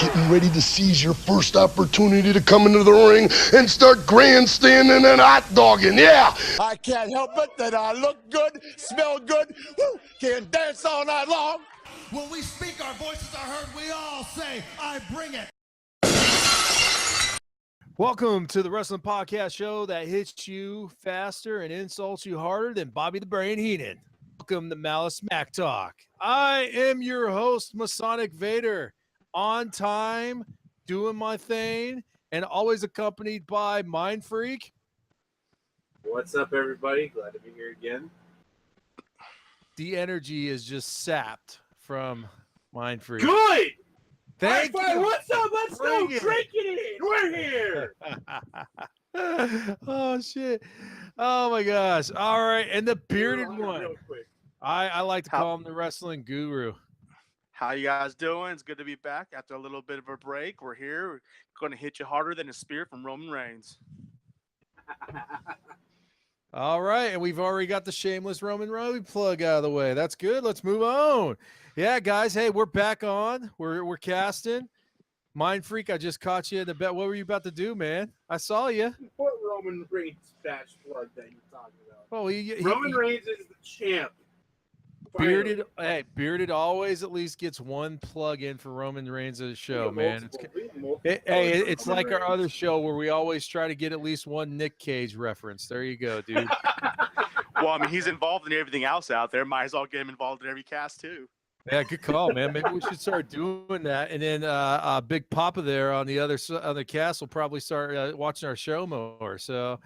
getting ready to seize your first opportunity to come into the ring and start grandstanding and hot dogging. Yeah! I can't help it that I look good, smell good, can dance all night long. When we speak, our voices are heard. We all say, I bring it. Welcome to the Wrestling Podcast Show that hits you faster and insults you harder than Bobby the Brain Heenan. Welcome to Malice Smack Talk. I am your host, Masonic Vader, on time, doing my thing, and always accompanied by Mind Freak. What's up, everybody? Glad to be here again. The energy is just sapped from Mind Freak. Good! Thank you. What's up? Let's go drinking it. We're here. Oh, shit. Oh, my gosh. All right. And the bearded one. Real quick. I like to call him the wrestling guru. How you guys doing? It's good to be back after a little bit of a break. We're here. We're going to hit you harder than a spear from Roman Reigns. All right, and we've already got the shameless Roman Reigns plug out of the way. That's good. Let's move on. Yeah, guys. Hey, we're back on. We're casting. Mind Freak, I just caught you in the bet. What were you about to do, man? I saw you. What Roman Reigns batch plug that you're talking about? Oh, Roman Reigns is the champ. Bearded, hey, Bearded always at least gets one plug in for Roman Reigns' show, man. It's like our other show where we always try to get at least one Nick Cage reference. There you go, dude. Well, I mean, he's involved in everything else out there. Might as well get him involved in every cast, too. Yeah, good call, man. Maybe we should start doing that. And then Big Papa there on the other cast will probably start watching our show more. So,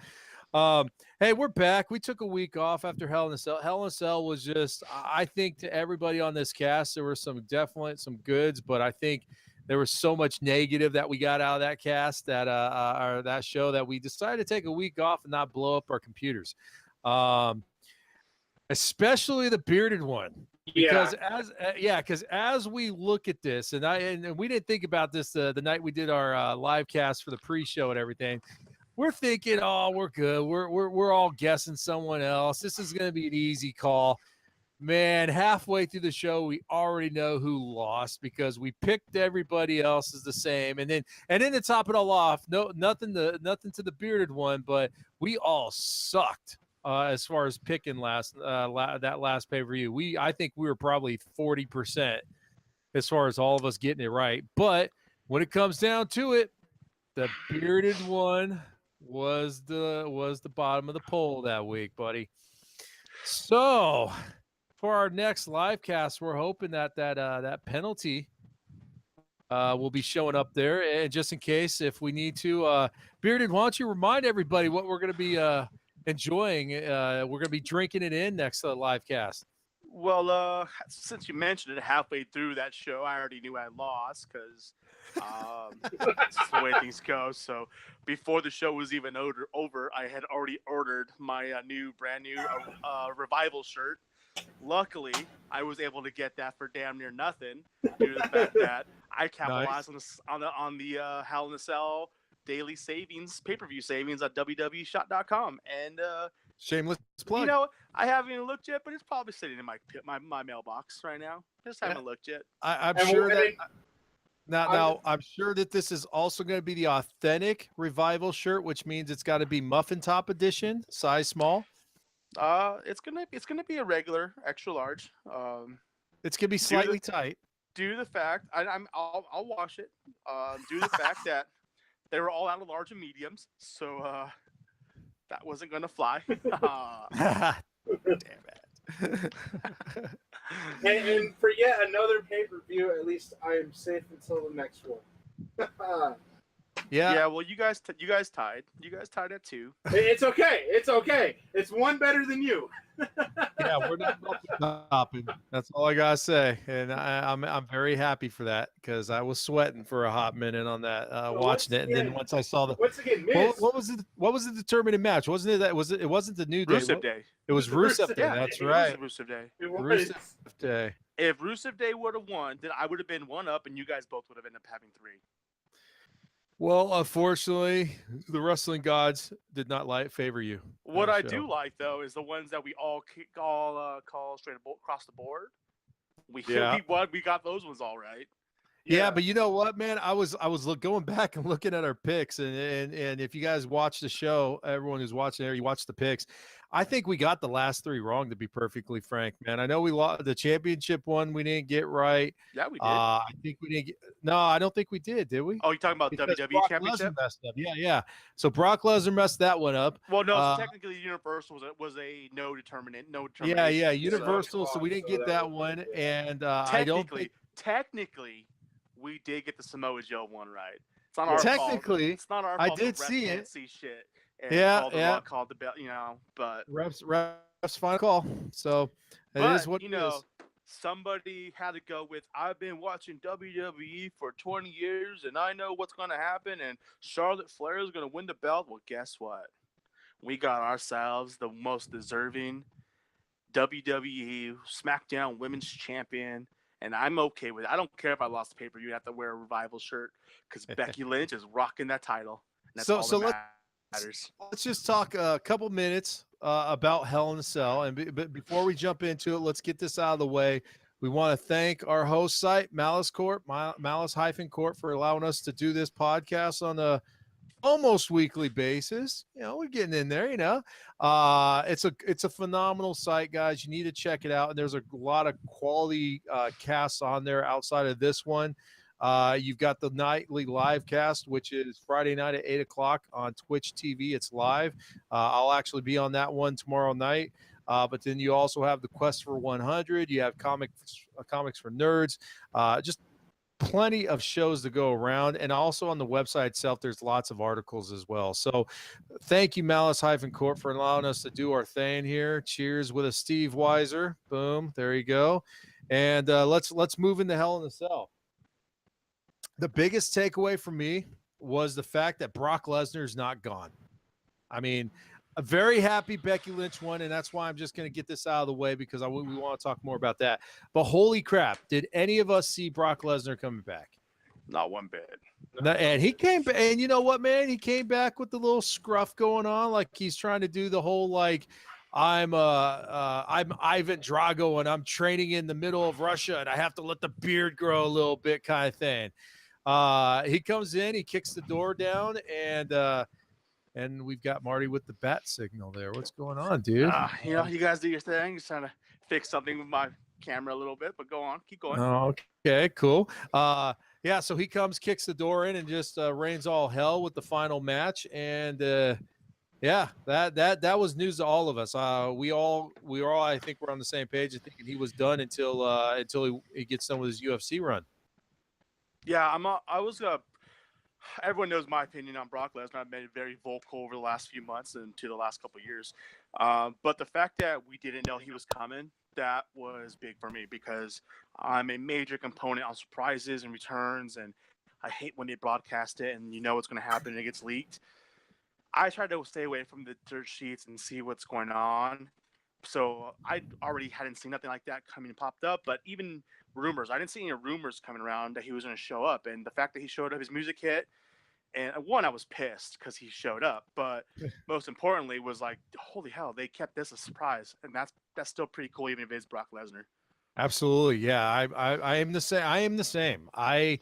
hey, we're back. We took a week off after Hell in a Cell. Hell in a Cell was just, I think, to everybody on this cast, there were some goods, but I think there was so much negative that we got out of that cast that or that show that we decided to take a week off and not blow up our computers. Especially the bearded one. Because as we look at this, and we didn't think about this the night we did our live cast for the pre-show and everything. We're thinking, oh, we're good. We're all guessing someone else. This is going to be an easy call. Man, halfway through the show, we already know who lost because we picked everybody else as the same. And then to top it all off, nothing to the bearded one, but we all sucked as far as picking that last pay-per-view. I think we were probably 40% as far as all of us getting it right. But when it comes down to it, the bearded one was the bottom of the poll that week, buddy. So for our next live cast, we're hoping that penalty will be showing up there. And just in case, if we need to, Bearded, why don't you remind everybody what we're going to be enjoying? We're going to be drinking it in next to the live cast. Well, since you mentioned it halfway through that show, I already knew I lost because that's just the way things go. So before the show was even over, I had already ordered my brand new Revival shirt. Luckily, I was able to get that for damn near nothing due to the fact that I capitalized on the Hell in a Cell daily savings, pay-per-view savings at www.shop.com. And shameless plug. You know, I haven't even looked yet, but it's probably sitting in my mailbox right now. Just haven't looked yet. I'm sure that now I'm sure that this is also going to be the authentic Revival shirt, which means it's got to be muffin top edition, size small. It's gonna be a regular extra large. It's gonna be slightly tight. Due to the fact I'll wash it. Due to the fact that they were all out of large and mediums, so that wasn't gonna fly. Damn it. and for yet another pay-per-view, at least I am safe until the next one. Yeah. Well, you guys tied. You guys tied at 2. It's okay. It's one better than you. Yeah, we're not stopping. That's all I gotta say, and I'm very happy for that because I was sweating for a hot minute on that watching it, and then once I saw what was the determining match? Wasn't it that it wasn't the New Day? Rusev Day. It was Rusev Day. That's right. It was Rusev Day. Rusev Day. If Rusev Day would have won, then I would have been 1 up, and you guys both would have ended up having 3. Well, unfortunately, the wrestling gods did not favor you. What I do like, though, is the ones that we all call straight across the board. We got those ones all right. Yeah, but you know what, man? I was going back and looking at our picks, and if you guys watch the show, everyone who's watching there, you watch the picks. I think we got the last three wrong, to be perfectly frank, man. I know we lost the championship one. We didn't get right. Yeah, we did. I think we didn't get. No, I don't think we did we? Oh, you're talking about Because WWE Brock Championship? Lesnar messed up. Yeah. So Brock Lesnar messed that one up. Well, no, so technically Universal was a no determination. Yeah, Universal. So we didn't get that one, and I don't think. Technically, we did get the Samoa Joe one right. It's not our fault. Technically, it's not our I fault. did see it. See shit. And called the bell, but refs final call. So it is what it is. Somebody had to go with, I've been watching WWE for 20 years and I know what's going to happen, and Charlotte Flair is going to win the belt. Well, guess what? We got ourselves the most deserving WWE Smackdown Women's Champion, and I'm okay with it. I don't care if I lost the pay-per-view. You have to wear a Revival shirt because Becky Lynch is rocking that title. And that's all that matters. Let's just talk a couple minutes about Hell in a Cell. And before we jump into it, let's get this out of the way. We want to thank our host site, Malice Corp, Malice-Corp, for allowing us to do this podcast on a almost weekly basis. We're getting in there. It's a phenomenal site, guys. You need to check it out. And there's a lot of quality casts on there outside of this one. You've got the nightly live cast, which is Friday night at 8:00 on Twitch TV. It's live. I'll actually be on that one tomorrow night. But then you also have the Quest for 100. You have comics for nerds. Just plenty of shows to go around. And also on the website itself, there's lots of articles as well. So thank you, Malice-Corp, for allowing us to do our thing here. Cheers with a Steve Weiser. Boom. There you go. And let's move into Hell in a Cell. The biggest takeaway for me was the fact that Brock Lesnar is not gone. I mean, a very happy Becky Lynch won, and that's why I'm just going to get this out of the way because we want to talk more about that. But holy crap, did any of us see Brock Lesnar coming back? Not one bit. And he came back, and you know what, man? He came back with the little scruff going on, like he's trying to do the whole I'm Ivan Drago and I'm training in the middle of Russia and I have to let the beard grow a little bit kind of thing. He comes in, he kicks the door down, and we've got Marty with the bat signal there. What's going on, dude? You guys do your thing. Just trying to fix something with my camera a little bit, but go on, keep going. Okay, cool. So he comes, kicks the door in, and just rains all hell with the final match. And that was news to all of us. We all, I think, we're on the same page of thinking he was done until he gets done with his UFC run. Yeah, everyone knows my opinion on Brock Lesnar. I've made it very vocal over the last few months and to the last couple of years. But the fact that we didn't know he was coming, that was big for me because I'm a major component on surprises and returns, and I hate when they broadcast it and you know what's going to happen and it gets leaked. I try to stay away from the dirt sheets and see what's going on. So I already hadn't seen nothing like that coming and popped up, but even rumors, I didn't see any rumors coming around that he was going to show up. And the fact that he showed up, his music hit, and one, I was pissed because he showed up, but most importantly was like, holy hell, they kept this a surprise. And that's still pretty cool, even if it's Brock Lesnar. Absolutely. Yeah. I am the same. I am the same. I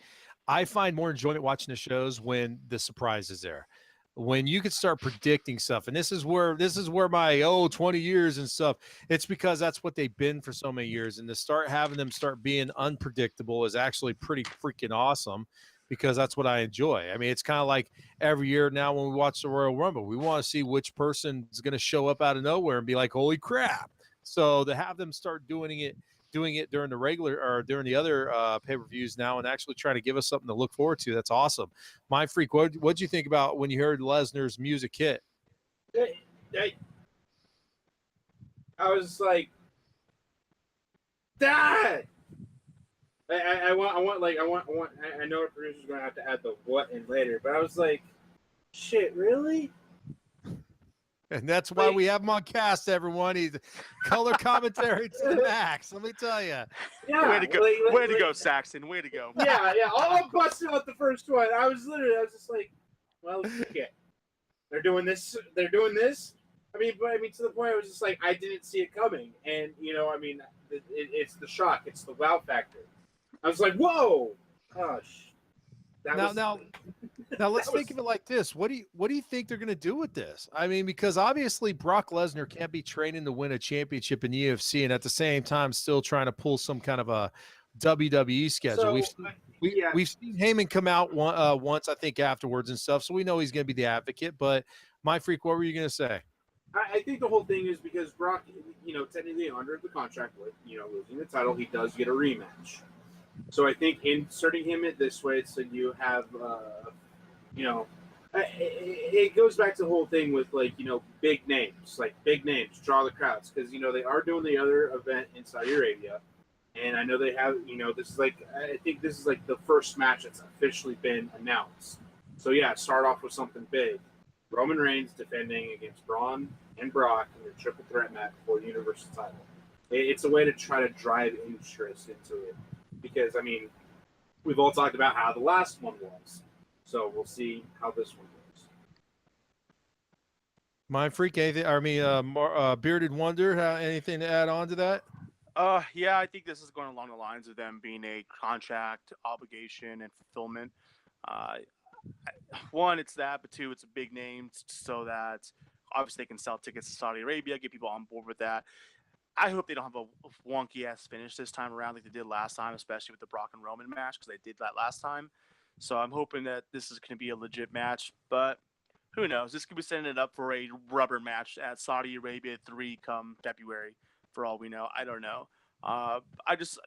find more enjoyment watching the shows when the surprise is there. When you could start predicting stuff, and this is where my 20 years and stuff, it's because that's what they've been for so many years. And to start having them start being unpredictable is actually pretty freaking awesome because that's what I enjoy. I mean, it's kind of like every year now when we watch the Royal Rumble, we want to see which person is going to show up out of nowhere and be like, holy crap. So to have them start doing it during the regular or during the other pay-per-views now and actually trying to give us something to look forward to. That's awesome. My Freak, what'd you think about when you heard Lesnar's music hit? I was like, Dad! I know our producer's going to have to add the what in later, but I was like, shit, really? And that's why we have him on cast, everyone. He's color commentary to the max. Let me tell you. Yeah, way to go, Saxon. Way to go. Yeah. I'll bust out the first one. I was just like, well, okay. They're doing this. I mean, to the point I was just like, I didn't see it coming. And, it's the shock. It's the wow factor. I was like, whoa. Now, let's think of it like this. What do you think they're going to do with this? I mean, because obviously Brock Lesnar can't be training to win a championship in the UFC and at the same time still trying to pull some kind of a WWE schedule. So, we've seen Heyman come out once, I think, afterwards and stuff, so we know he's going to be the advocate. But my freak, what were you going to say? I think the whole thing is because Brock, technically under the contract with, losing the title, he does get a rematch. So I think inserting him in this way, so you have, it goes back to the whole thing with big names, draw the crowds, because they are doing the other event in Saudi Arabia, and I know they have, this is I think this is the first match that's officially been announced. So yeah, start off with something big. Roman Reigns defending against Braun and Brock in the triple threat match for the Universal title. It's a way to try to drive interest into it. Because, we've all talked about how the last one was. So we'll see how this one goes. Mind Freak, anything? Bearded Wonder, anything to add on to that? Yeah, I think this is going along the lines of them being a contract obligation and fulfillment. One, it's that, but two, it's a big name so that obviously they can sell tickets to Saudi Arabia, get people on board with that. I hope they don't have a wonky ass finish this time around like they did last time, especially with the Brock and Roman match, because they did that last time. So I'm hoping that this is going to be a legit match, but who knows? This could be setting it up for a rubber match at Saudi Arabia 3 come February, for all we know. I don't know.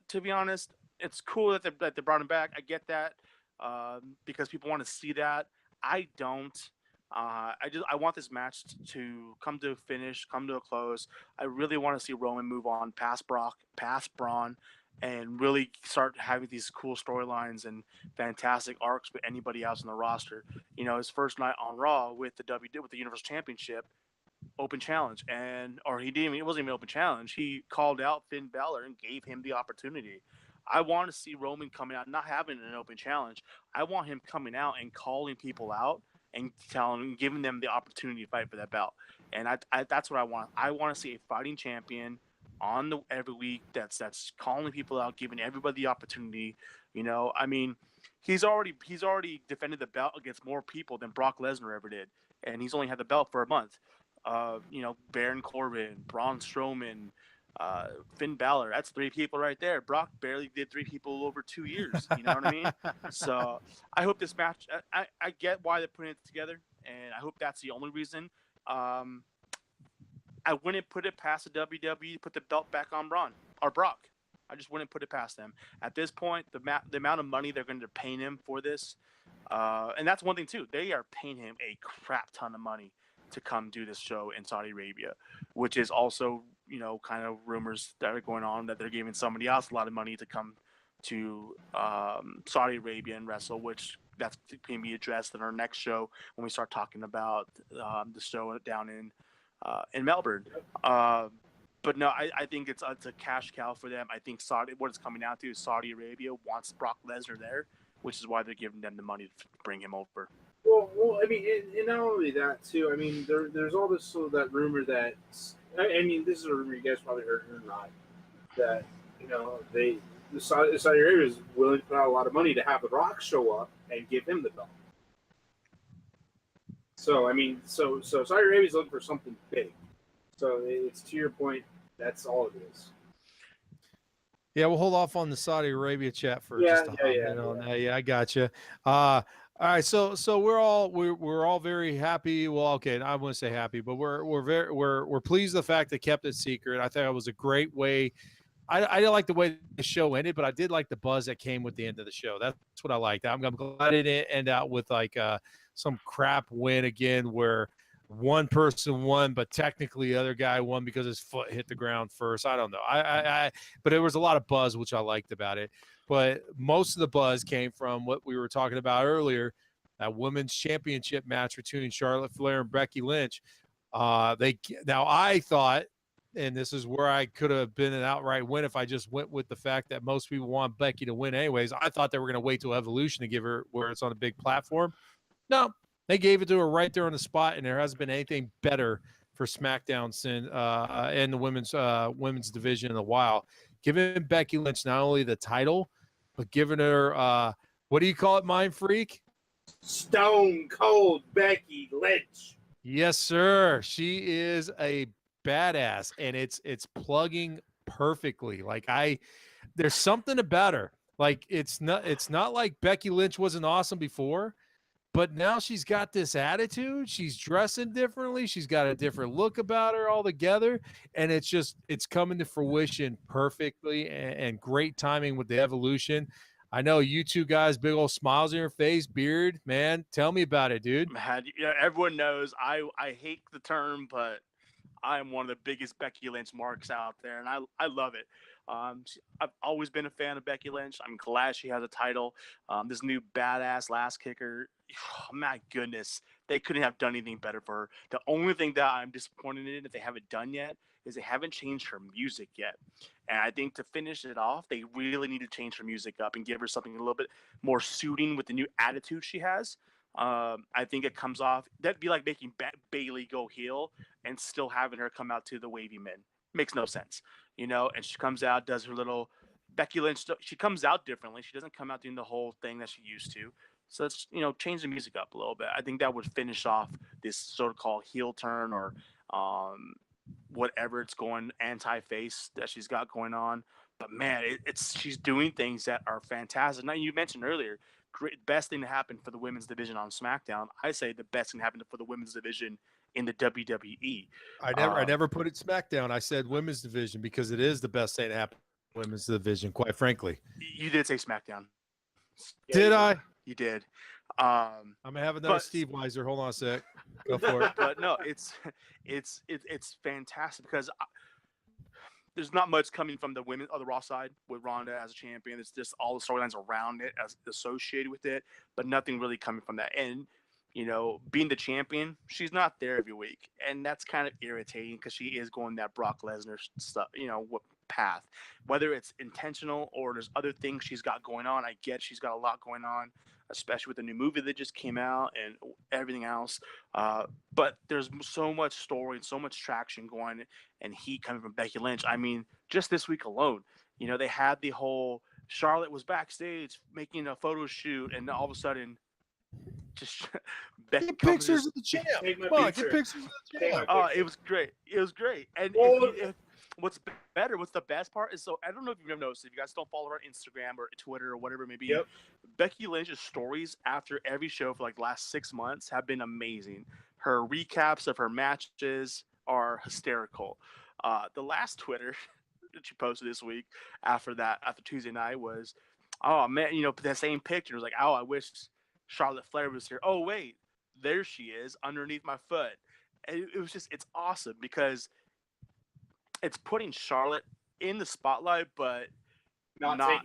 To be honest, it's cool that they brought him back. I get that because people want to see that. I don't. I want this match to come to a finish, come to a close. I really want to see Roman move on past Brock, past Braun, and really start having these cool storylines and fantastic arcs with anybody else in the roster. His first night on Raw with the Universal Championship open challenge, it wasn't even open challenge. He called out Finn Balor and gave him the opportunity. I want to see Roman coming out, not having an open challenge. I want him coming out and calling people out and giving them the opportunity to fight for that belt. And that's what I want. I want to see a fighting champion every week that's calling people out, giving everybody the opportunity. He's already defended the belt against more people than Brock Lesnar ever did, and he's only had the belt for a month. Baron Corbin, Braun Strowman, Finn Balor, that's 3 people right there. Brock barely did 3 people over 2 years. You know what I mean? So I hope this match, I get why they're putting it together, and I hope that's the only reason. I wouldn't put it past the WWE to put the belt back on Braun or Brock. I just wouldn't put it past them. At this point, the amount of money they're going to pay him for this, and that's one thing too. They are paying him a crap ton of money to come do this show in Saudi Arabia, which is also, kind of rumors that are going on that they're giving somebody else a lot of money to come to Saudi Arabia and wrestle, which that's going to be addressed in our next show when we start talking about the show down in Melbourne. But no, I think it's a cash cow for them. I think what it's coming down to is Saudi Arabia wants Brock Lesnar there, which is why they're giving them the money to bring him over. Well, and not only that too. There's all this that rumor that this is a rumor you guys probably heard or not, that Saudi Arabia is willing to put out a lot of money to have The Rock show up and give him the belt. So so Saudi Arabia is looking for something big. So it's to your point. That's all it is. Yeah, we'll hold off on the Saudi Arabia chat for Yeah, just a minute on that. Yeah, I got you. All right, so we're all very happy. Well, okay, I wouldn't say happy, but we're pleased with the fact they kept it secret. I thought it was a great way. I didn't like the way the show ended, but I did like the buzz that came with the end of the show. That's what I liked. I'm glad it didn't end out with some crap win again where one person won, but technically the other guy won because his foot hit the ground first. I don't know. But there was a lot of buzz, which I liked about it. But most of the buzz came from what we were talking about earlier, that women's championship match between Charlotte Flair and Becky Lynch. I thought, and this is where I could have been an outright win if I just went with the fact that most people want Becky to win anyways. I thought they were going to wait till Evolution to give her where it's on a big platform. No, they gave it to her right there on the spot, and there hasn't been anything better for SmackDown and the women's division in a while. Giving Becky Lynch not only the title, but giving her What do you call it, Mind Freak? Stone Cold Becky Lynch. Yes, sir. She is a badass, and it's plugging perfectly. There's something about her. Like it's not like Becky Lynch wasn't awesome before, but now she's got this attitude. She's dressing differently. She's got a different look about her altogether, and it's coming to fruition perfectly, and great timing with the evolution. I know you two guys, big old smiles on your face, beard, man. Tell me about it, dude. Man, everyone knows I hate the term, but I am one of the biggest Becky Lynch marks out there, and I love it. I've always been a fan of Becky Lynch. I'm glad she has a title. This new badass last kicker, oh, my goodness, they couldn't have done anything better for her. The only thing that I'm disappointed in that they haven't done yet is they haven't changed her music yet. And I think to finish it off, they really need to change her music up and give her something a little bit more suiting with the new attitude she has. I think it comes off. That'd be like making Bailey go heel and still having her come out to the wavy men. Makes no sense, And she comes out, does her little Becky Lynch. She comes out differently. She doesn't come out doing the whole thing that she used to. So let's change the music up a little bit. I think that would finish off this so-called heel turn or whatever it's going anti-face that she's got going on. But man, she's doing things that are fantastic. Now you mentioned earlier, best thing to happen for the women's division on SmackDown. I say the best thing to happen for the women's division in the WWE. I never put it SmackDown. I said women's division because it is the best thing to happen in women's division, quite frankly. You did say SmackDown. Did I? You did. I'm gonna have another Steve Weiser. Hold on a sec. Go for it. But no, it's fantastic because there's not much coming from the women or the Raw side with Ronda as a champion. It's just all the storylines around it as associated with it, but nothing really coming from that. And being the champion, she's not there every week, and that's kind of irritating because she is going that Brock Lesnar stuff, path. Whether it's intentional or there's other things she's got going on, I get she's got a lot going on, especially with the new movie that just came out and everything else. But there's so much story and so much traction going and heat coming from Becky Lynch. I mean, just this week alone, they had the whole Charlotte was backstage making a photo shoot, and all of a sudden, just Becky get pictures of the champ. Come on, get pictures of the champ. Oh, it was great. It was great. And what's the best part is, so I don't know if you've ever noticed, if you guys don't follow her on Instagram or Twitter or whatever it may be, Yep. Becky Lynch's stories after every show for like the last 6 months have been amazing. Her recaps of her matches are hysterical. The last Twitter that she posted this week after Tuesday night was, oh man, that same picture. It was like, oh, I wish Charlotte Flair was here. Oh wait, there she is underneath my foot. And it was it's awesome because it's putting Charlotte in the spotlight, but not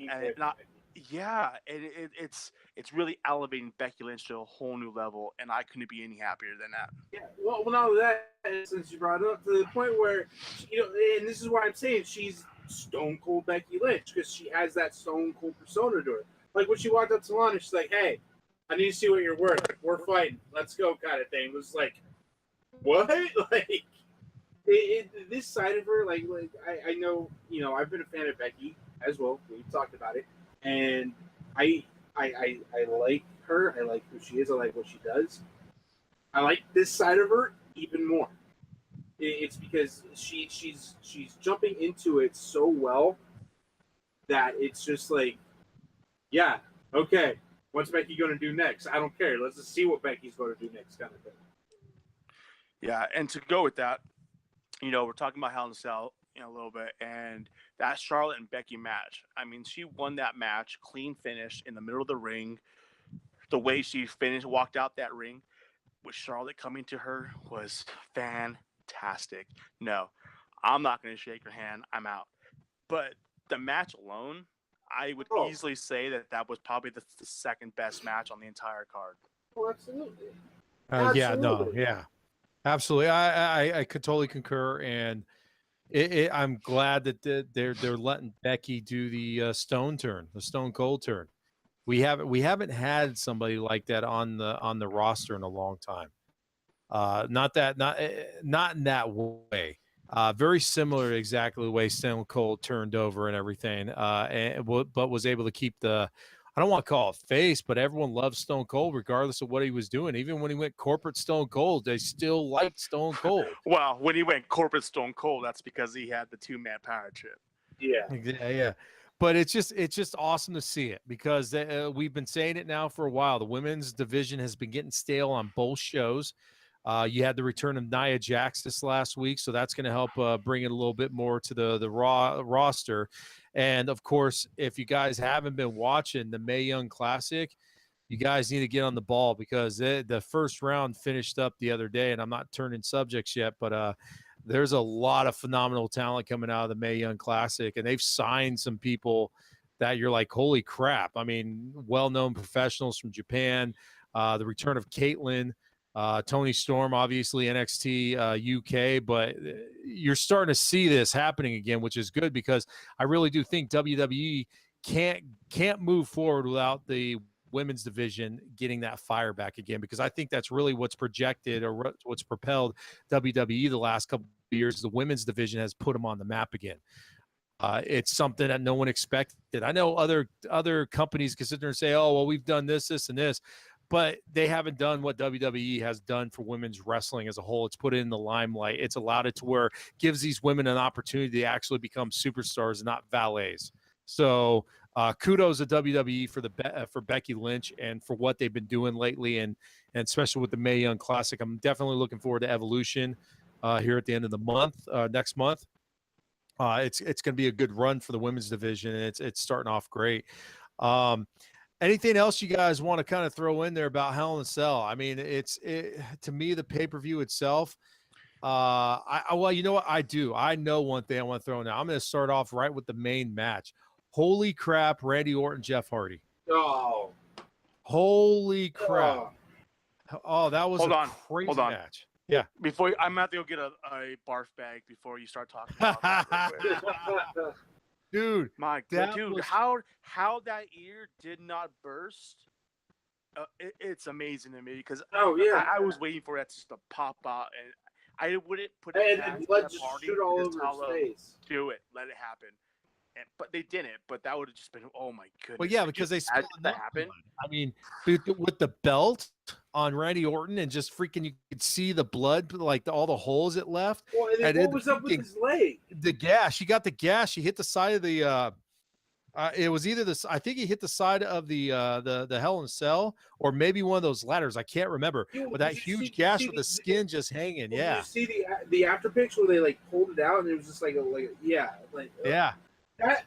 yeah, and it's really elevating Becky Lynch to a whole new level, and I couldn't be any happier than that. Yeah, well, not only that, since you brought it up, to the point where, and this is why I'm saying she's Stone Cold Becky Lynch, because she has that Stone Cold persona to her. Like when she walked up to Lana, she's like, hey, I need to see what you're worth. We're fighting. Let's go, kind of thing. It was like, what? Like, this side of her, like I know, I've been a fan of Becky as well. We've talked about it, and I like her. I like who she is. I like what she does. I like this side of her even more. It's because she's jumping into it so well that it's just like, yeah, okay. What's Becky going to do next? I don't care. Let's just see what Becky's going to do next, kind of thing. Yeah, and to go with that, we're talking about Hell in a Cell a little bit, and that Charlotte and Becky match. I mean, she won that match, clean finish in the middle of the ring. The way she walked out that ring with Charlotte coming to her was fantastic. No, I'm not going to shake her hand. I'm out. But the match alone, I would easily say that was probably the second best match on the entire card. Oh, absolutely. Absolutely. I could totally concur, and I'm glad that they're letting Becky do the Stone turn, the Stone Cold turn. We haven't had somebody like that on the roster in a long time. Not in that way. Very similar to exactly the way Stone Cold turned over and everything, but was able to keep the I don't want to call it face, but everyone loves Stone Cold regardless of what he was doing. Even when he went corporate Stone Cold, they still liked Stone Cold. Well, when he went corporate Stone Cold, that's because he had the 2-man power trip. Yeah. But it's just awesome to see it because we've been saying it now for a while. The women's division has been getting stale on both shows. You had the return of Nia Jax this last week, so that's going to help bring it a little bit more to the Raw roster. And, of course, if you guys haven't been watching the Mae Young Classic, you guys need to get on the ball because the first round finished up the other day, and I'm not turning subjects yet, but there's a lot of phenomenal talent coming out of the Mae Young Classic, and they've signed some people that you're like, holy crap. I mean, well-known professionals from Japan, the return of Caitlyn, Tony Storm, obviously NXT UK, but you're starting to see this happening again, which is good because I really do think WWE can't move forward without the women's division getting that fire back again, because I think that's really what's projected or what's propelled WWE the last couple of years. The women's division has put them on the map again. It's something that no one expected. I know other companies can sit there and say, oh, well, we've done this, and this, but they haven't done what WWE has done for women's wrestling as a whole. It's put it in the limelight. It's allowed it to where it gives these women an opportunity to actually become superstars and not valets. So kudos to WWE for Becky Lynch and for what they've been doing lately, and especially with the Mae Young Classic. I'm definitely looking forward to Evolution here at the end of the month, next month. It's going to be a good run for the women's division, and it's starting off great. Anything else you guys want to kind of throw in there about Hell in a Cell? I mean, to me, the pay-per-view itself, well, you know what I do? I know one thing I want to throw in there. I'm going to start off right with the main match. Holy crap, Randy Orton, Jeff Hardy. Oh. Holy crap. Oh, that was a crazy match. Yeah. Before I'm about to go get a barf bag before you start talking about that real quick. Dude, my God, dude, how that ear did not burst? It's amazing to me because I was waiting for that just to pop out, and I wouldn't put it past blood that just party shoot all over his face. Do it, let it happen. But they didn't. But that would have just been, oh my goodness. Well, yeah, because they spilled that happened. I mean, with the belt on Randy Orton and just freaking, you could see the blood, like all the holes it left. Well, and then what was up with his leg? The gash. He got the gash. He hit the side of the. It was either this. I think he hit the side of the Hell in a Cell, or maybe one of those ladders. I can't remember. But that huge gash with the skin just hanging. Yeah. Did you see the after pics where they like pulled it out and it was just like yeah. That,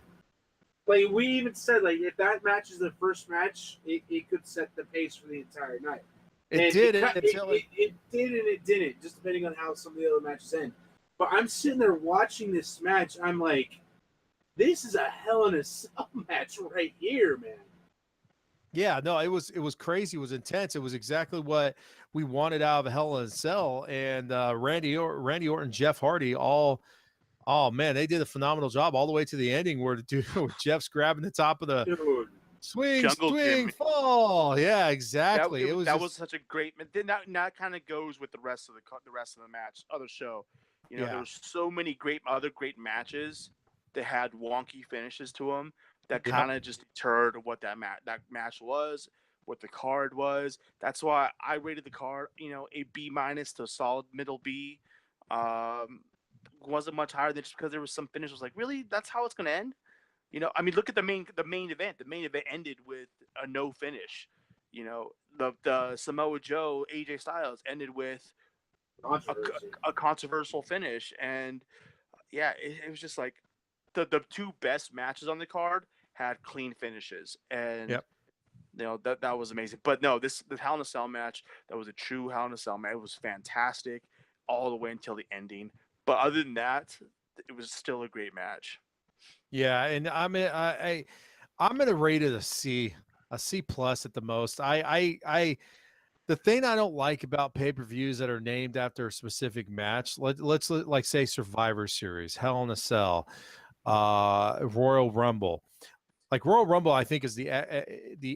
like we even said, like if that match is the first match, it could set the pace for the entire night. It did and it didn't, just depending on how some of the other matches end. But I'm sitting there watching this match. I'm like, this is a Hell in a Cell match right here, man. Yeah, no, it was crazy. It was intense. It was exactly what we wanted out of a Hell in a Cell. And Randy Orton, Jeff Hardy, oh man, they did a phenomenal job all the way to the ending where Jeff's grabbing the top of the swing, fall. Yeah, exactly. That was such a great. Then that kind of goes with the rest of the match, other show. You know, there was so many other great matches that had wonky finishes to them that kind of just deterred what that match was, what the card was. That's why I rated the card, a B- to a solid middle B. Wasn't much higher than just because there was some finish. I was like, really? That's how it's going to end? I mean, look at the main event. The main event ended with a no finish. The Samoa Joe, AJ Styles ended with a controversial finish. And yeah, it was just like the two best matches on the card had clean finishes. And that was amazing. But no, the Hell in a Cell match, that was a true Hell in a Cell match. It was fantastic all the way until the ending. But other than that, it was still a great match. Yeah, and I'm gonna rate it a C plus at the most. The thing I don't like about pay-per-views that are named after a specific match, let's like say Survivor Series, Hell in a Cell, Royal Rumble. Like Royal Rumble, I think is the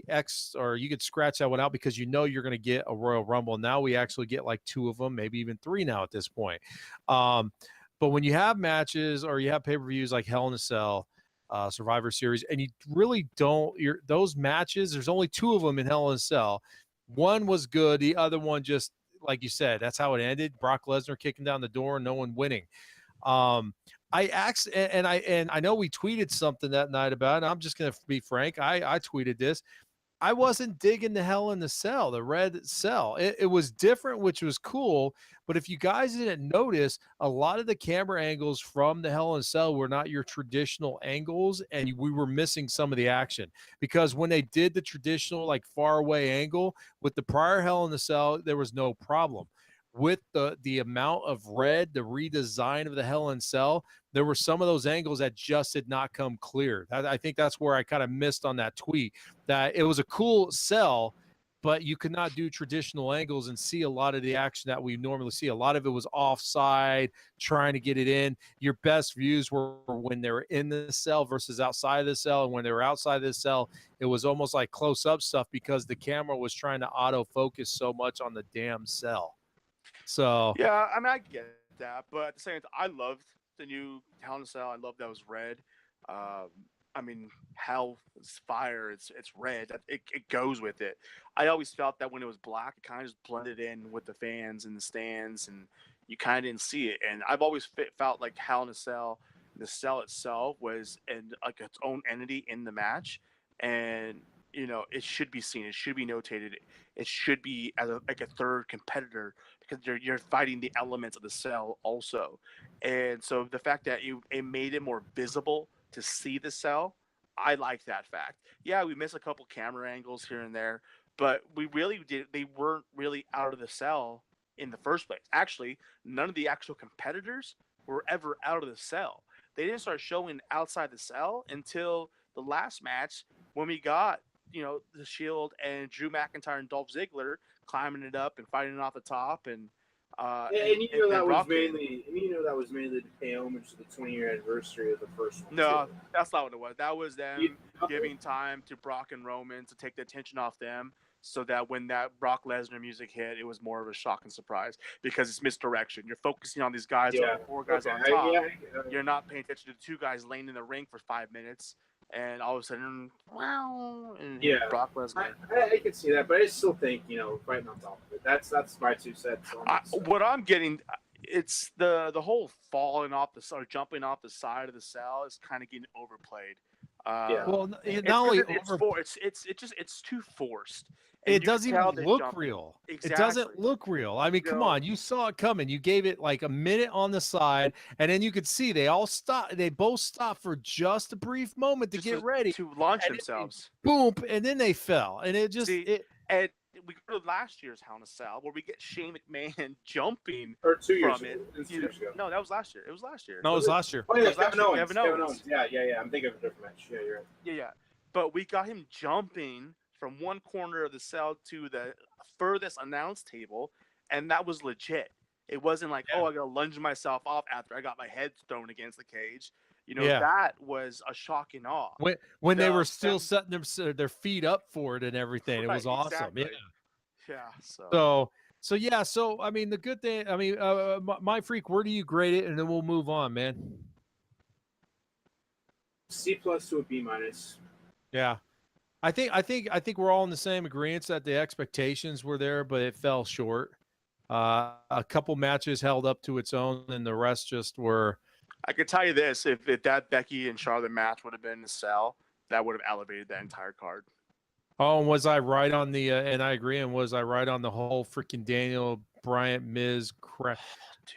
X, or you could scratch that one out because you're going to get a Royal Rumble. Now we actually get like 2 of them, maybe even 3 now at this point. But when you have matches or you have pay-per-views like Hell in a Cell, Survivor Series, and you really don't. Those matches, there's only 2 of them in Hell in a Cell. One was good, the other one just like you said, that's how it ended. Brock Lesnar kicking down the door and no one winning. I asked, and I know we tweeted something that night about it. I'm just gonna be frank. I tweeted this. I wasn't digging the Hell in the Cell, the red cell. It was different, which was cool. But if you guys didn't notice, a lot of the camera angles from the Hell in a Cell were not your traditional angles, and we were missing some of the action. Because when they did the traditional, like, far away angle with the prior Hell in the Cell, there was no problem. With the amount of red, the redesign of the Hell in a Cell, there were some of those angles that just did not come clear. I think that's where I kind of missed on that tweet, that it was a cool cell, but you could not do traditional angles and see a lot of the action that we normally see. A lot of it was offside, trying to get it in. Your best views were when they were in the cell versus outside of the cell. And when they were outside of the cell, it was almost like close-up stuff because the camera was trying to autofocus so much on the damn cell. So yeah, I mean, I get that, but at the same time, I loved the new Hell in a Cell. I love that it was red. I mean, hell is fire. It's red. It goes with it. I always felt that when it was black, it kind of just blended in with the fans and the stands, and you kind of didn't see it. And I've always felt like Hell in a Cell, the cell itself was like its own entity in the match, and you know, it should be seen. It should be notated. It should be as like a third competitor because you're fighting the elements of the cell also. And so the fact that it made it more visible to see the cell, I like that fact. Yeah, we missed a couple camera angles here and there, but they weren't really out of the cell in the first place. Actually, none of the actual competitors were ever out of the cell. They didn't start showing outside the cell until the last match when we got, you know, the Shield and Drew McIntyre and Dolph Ziggler climbing it up and fighting it off the top, and that was mainly to pay homage to the 20-year anniversary of the first one. No, that's not what it was. That was them giving time to Brock and Roman to take the attention off them, so that when that Brock Lesnar music hit, it was more of a shock and surprise because it's misdirection. You're focusing on these guys, four guys on top. You're not paying attention to 2 guys laying in the ring for 5 minutes. And all of a sudden, wow! And Brock Lesnar. I can see that, but I still think, you know, fighting on top of it. That's my 2 cents. What I'm getting, it's the whole falling off or jumping off the side of the cell is kind of getting overplayed. Well, not only it's too forced. It doesn't even look real. Exactly. It doesn't look real. I mean, come on, you saw it coming. You gave it like a minute on the side, and then you could see they all stopped. They both stopped for just a brief moment to get ready to launch themselves. Boom, and then they fell, and it just and we go to last year's Hell in a Cell where we get Shane McMahon jumping or 2 years from ago. it. 2 years ago. No, that was last year. It was last year. No, it was last year. Oh, yeah, Kevin Owens. Yeah. I'm thinking of a different match. Yeah, you're right. Yeah. But we got him jumping from one corner of the cell to the furthest announce table, and that was legit. It wasn't like, I gotta lunge myself off after I got my head thrown against the cage. You know, that was a shock and awe. When they were still setting their feet up for it and everything, it was awesome. Exactly. Yeah. So I mean, the good thing. I mean, my freak, where do you grade it, and then we'll move on, man. C+ to a B-. Yeah. I think we're all in the same agreement that the expectations were there, but it fell short. A couple matches held up to its own, and the rest just were. I can tell you this: if that Becky and Charlotte match would have been in the cell, that would have elevated that entire card. Oh, and was I right on the? And I agree. And was I right on the whole freaking Daniel Bryant Miz crap?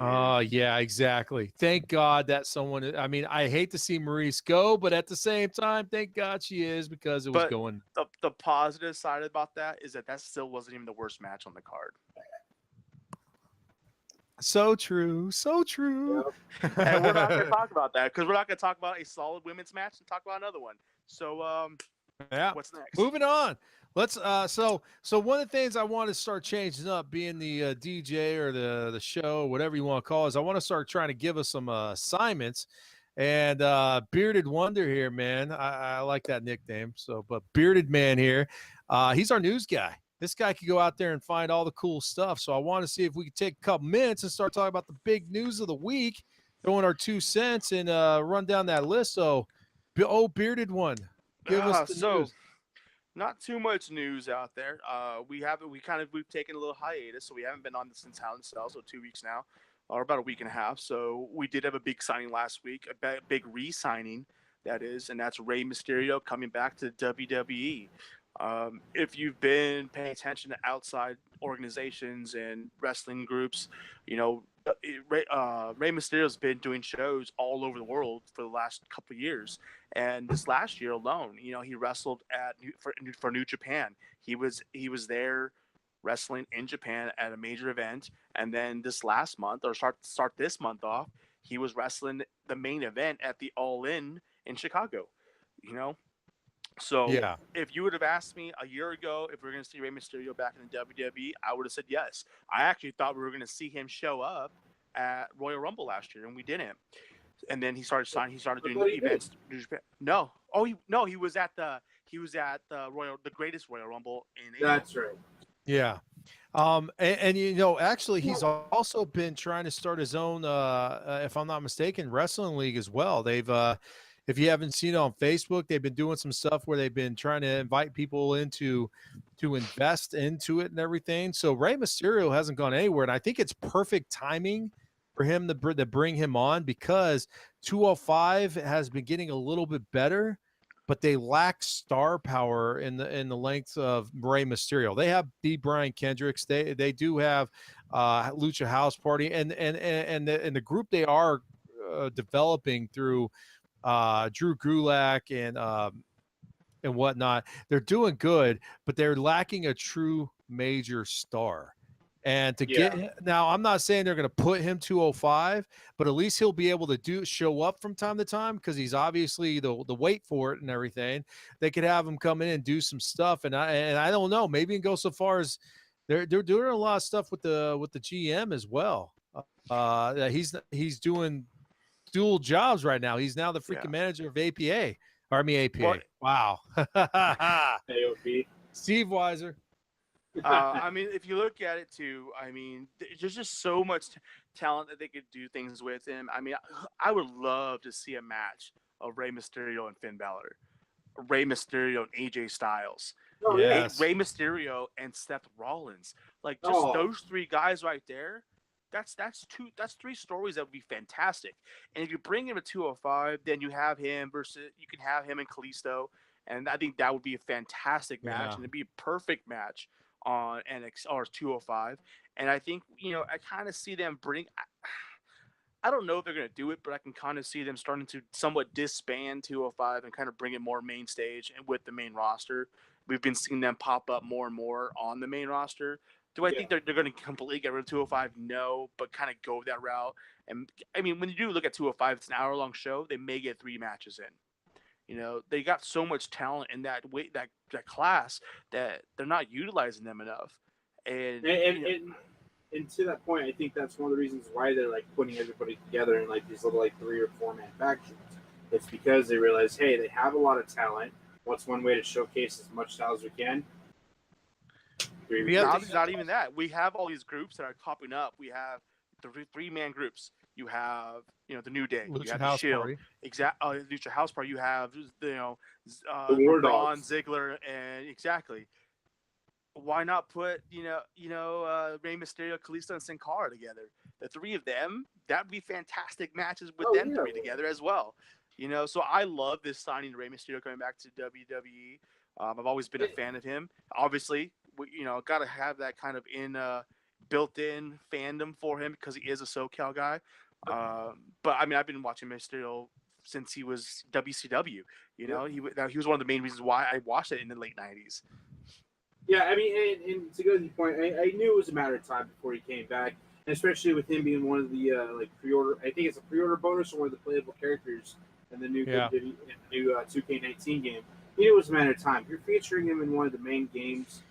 Oh, yeah, exactly. Thank God that someone. I mean, I hate to see Maurice go, but at the same time, thank God she is because it was going. The positive side about that is that still wasn't even the worst match on the card. So true. So true. Yep. And we're not going to talk about that because we're not going to talk about a solid women's match and talk about another one. So, what's next? Moving on. Let's so one of the things I want to start changing up, being the DJ or the show, whatever you want to call it, is I want to start trying to give us some assignments. And Bearded Wonder here, man. I like that nickname. So, but Bearded Man here, he's our news guy. This guy could go out there and find all the cool stuff. So I want to see if we could take a couple minutes and start talking about the big news of the week, throwing our 2 cents and run down that list. So bearded one. Give us the news. Not too much news out there. We've taken a little hiatus, so we haven't been on this since Hell in Cell, so 2 weeks now, or about a week and a half. So we did have a big signing last week, a big re-signing, that is, and that's Rey Mysterio coming back to WWE. If you've been paying attention to outside organizations and wrestling groups, Rey Mysterio's been doing shows all over the world for the last couple of years. And this last year alone, he wrestled for New Japan. He was there wrestling in Japan at a major event. And then this last month, or start this month off, he was wrestling the main event at the All In Chicago. So Yeah. if you would have asked me a year ago if we were going to see Rey Mysterio back in the WWE, I would have said yes. I actually thought we were going to see him show up at Royal Rumble last year, and we didn't. And then he started signing. He started doing events. No, he was at the greatest Royal Rumble in April. That's right. Yeah. Actually, he's also been trying to start his own, if I'm not mistaken, wrestling league as well. They've, if you haven't seen it on Facebook, they've been doing some stuff where they've been trying to invite people to invest into it and everything. So Rey Mysterio hasn't gone anywhere, and I think it's perfect timing for him to bring him on, because 205 has been getting a little bit better, but they lack star power in the length of Rey Mysterio. They have B. Brian Kendricks. They do have Lucha House Party, and the group they are developing through Drew Gulak and whatnot. They're doing good, but they're lacking a true major star. And now, I'm not saying they're going to put him 205, but at least he'll be able to show up from time to time, because he's obviously the weight for it and everything. They could have him come in and do some stuff, and I don't know, maybe go so far as they're doing a lot of stuff with the GM as well. He's doing dual jobs right now. He's now the freaking manager of APA. What? Wow. AOP. Steve Weiser. I mean, if you look at it too, I mean, there's just so much talent that they could do things with him. I mean, I would love to see a match of Rey Mysterio and Finn Balor, Rey Mysterio and AJ Styles, Yes. Rey Mysterio and Seth Rollins. Like, just those three guys right there. That's three stories that would be fantastic. And if you bring him to 205, then you can have him and Kalisto, and I think that would be a fantastic match, and it'd be a perfect match on NXT or 205. And I think, I kind of see them I don't know if they're going to do it, but I can kind of see them starting to somewhat disband 205 and kind of bring it more main stage and with the main roster. We've been seeing them pop up more and more on the main roster. Do I think they're going to completely get rid of 205? No, but kind of go that route. And I mean, when you do look at 205, it's an hour-long show. They may get 3 matches in. They got so much talent in that class that they're not utilizing them enough. And to that point, I think that's one of the reasons why they're like putting everybody together in like these little like 3 or 4 man factions. It's because they realize, hey, they have a lot of talent. What's one way to showcase as much talent as we can? Not even that. We have all these groups that are popping up. We have the 3-man groups. You have, the New Day. Lucha you have House the Shield. Party. Lucha House Party. You have, the War Braun, Dogs. Ziggler, and exactly. Why not put, Rey Mysterio, Kalisto, and Sin Cara together? The 3 of them, that'd be fantastic matches with them 3 together as well. So I love this signing of Rey Mysterio coming back to WWE. I've always been a fan of him. Obviously, got to have that kind of built-in fandom for him because he is a SoCal guy. But I mean, I've been watching Mysterio since he was WCW. He was one of the main reasons why I watched it in the late 90s. Yeah, I mean, and to go to the point, I knew it was a matter of time before he came back, and especially with him being one of the pre-order. I think it's a pre-order bonus or one of the playable characters in the new 2K19 game. He knew it was a matter of time. If you're featuring him in one of the main games,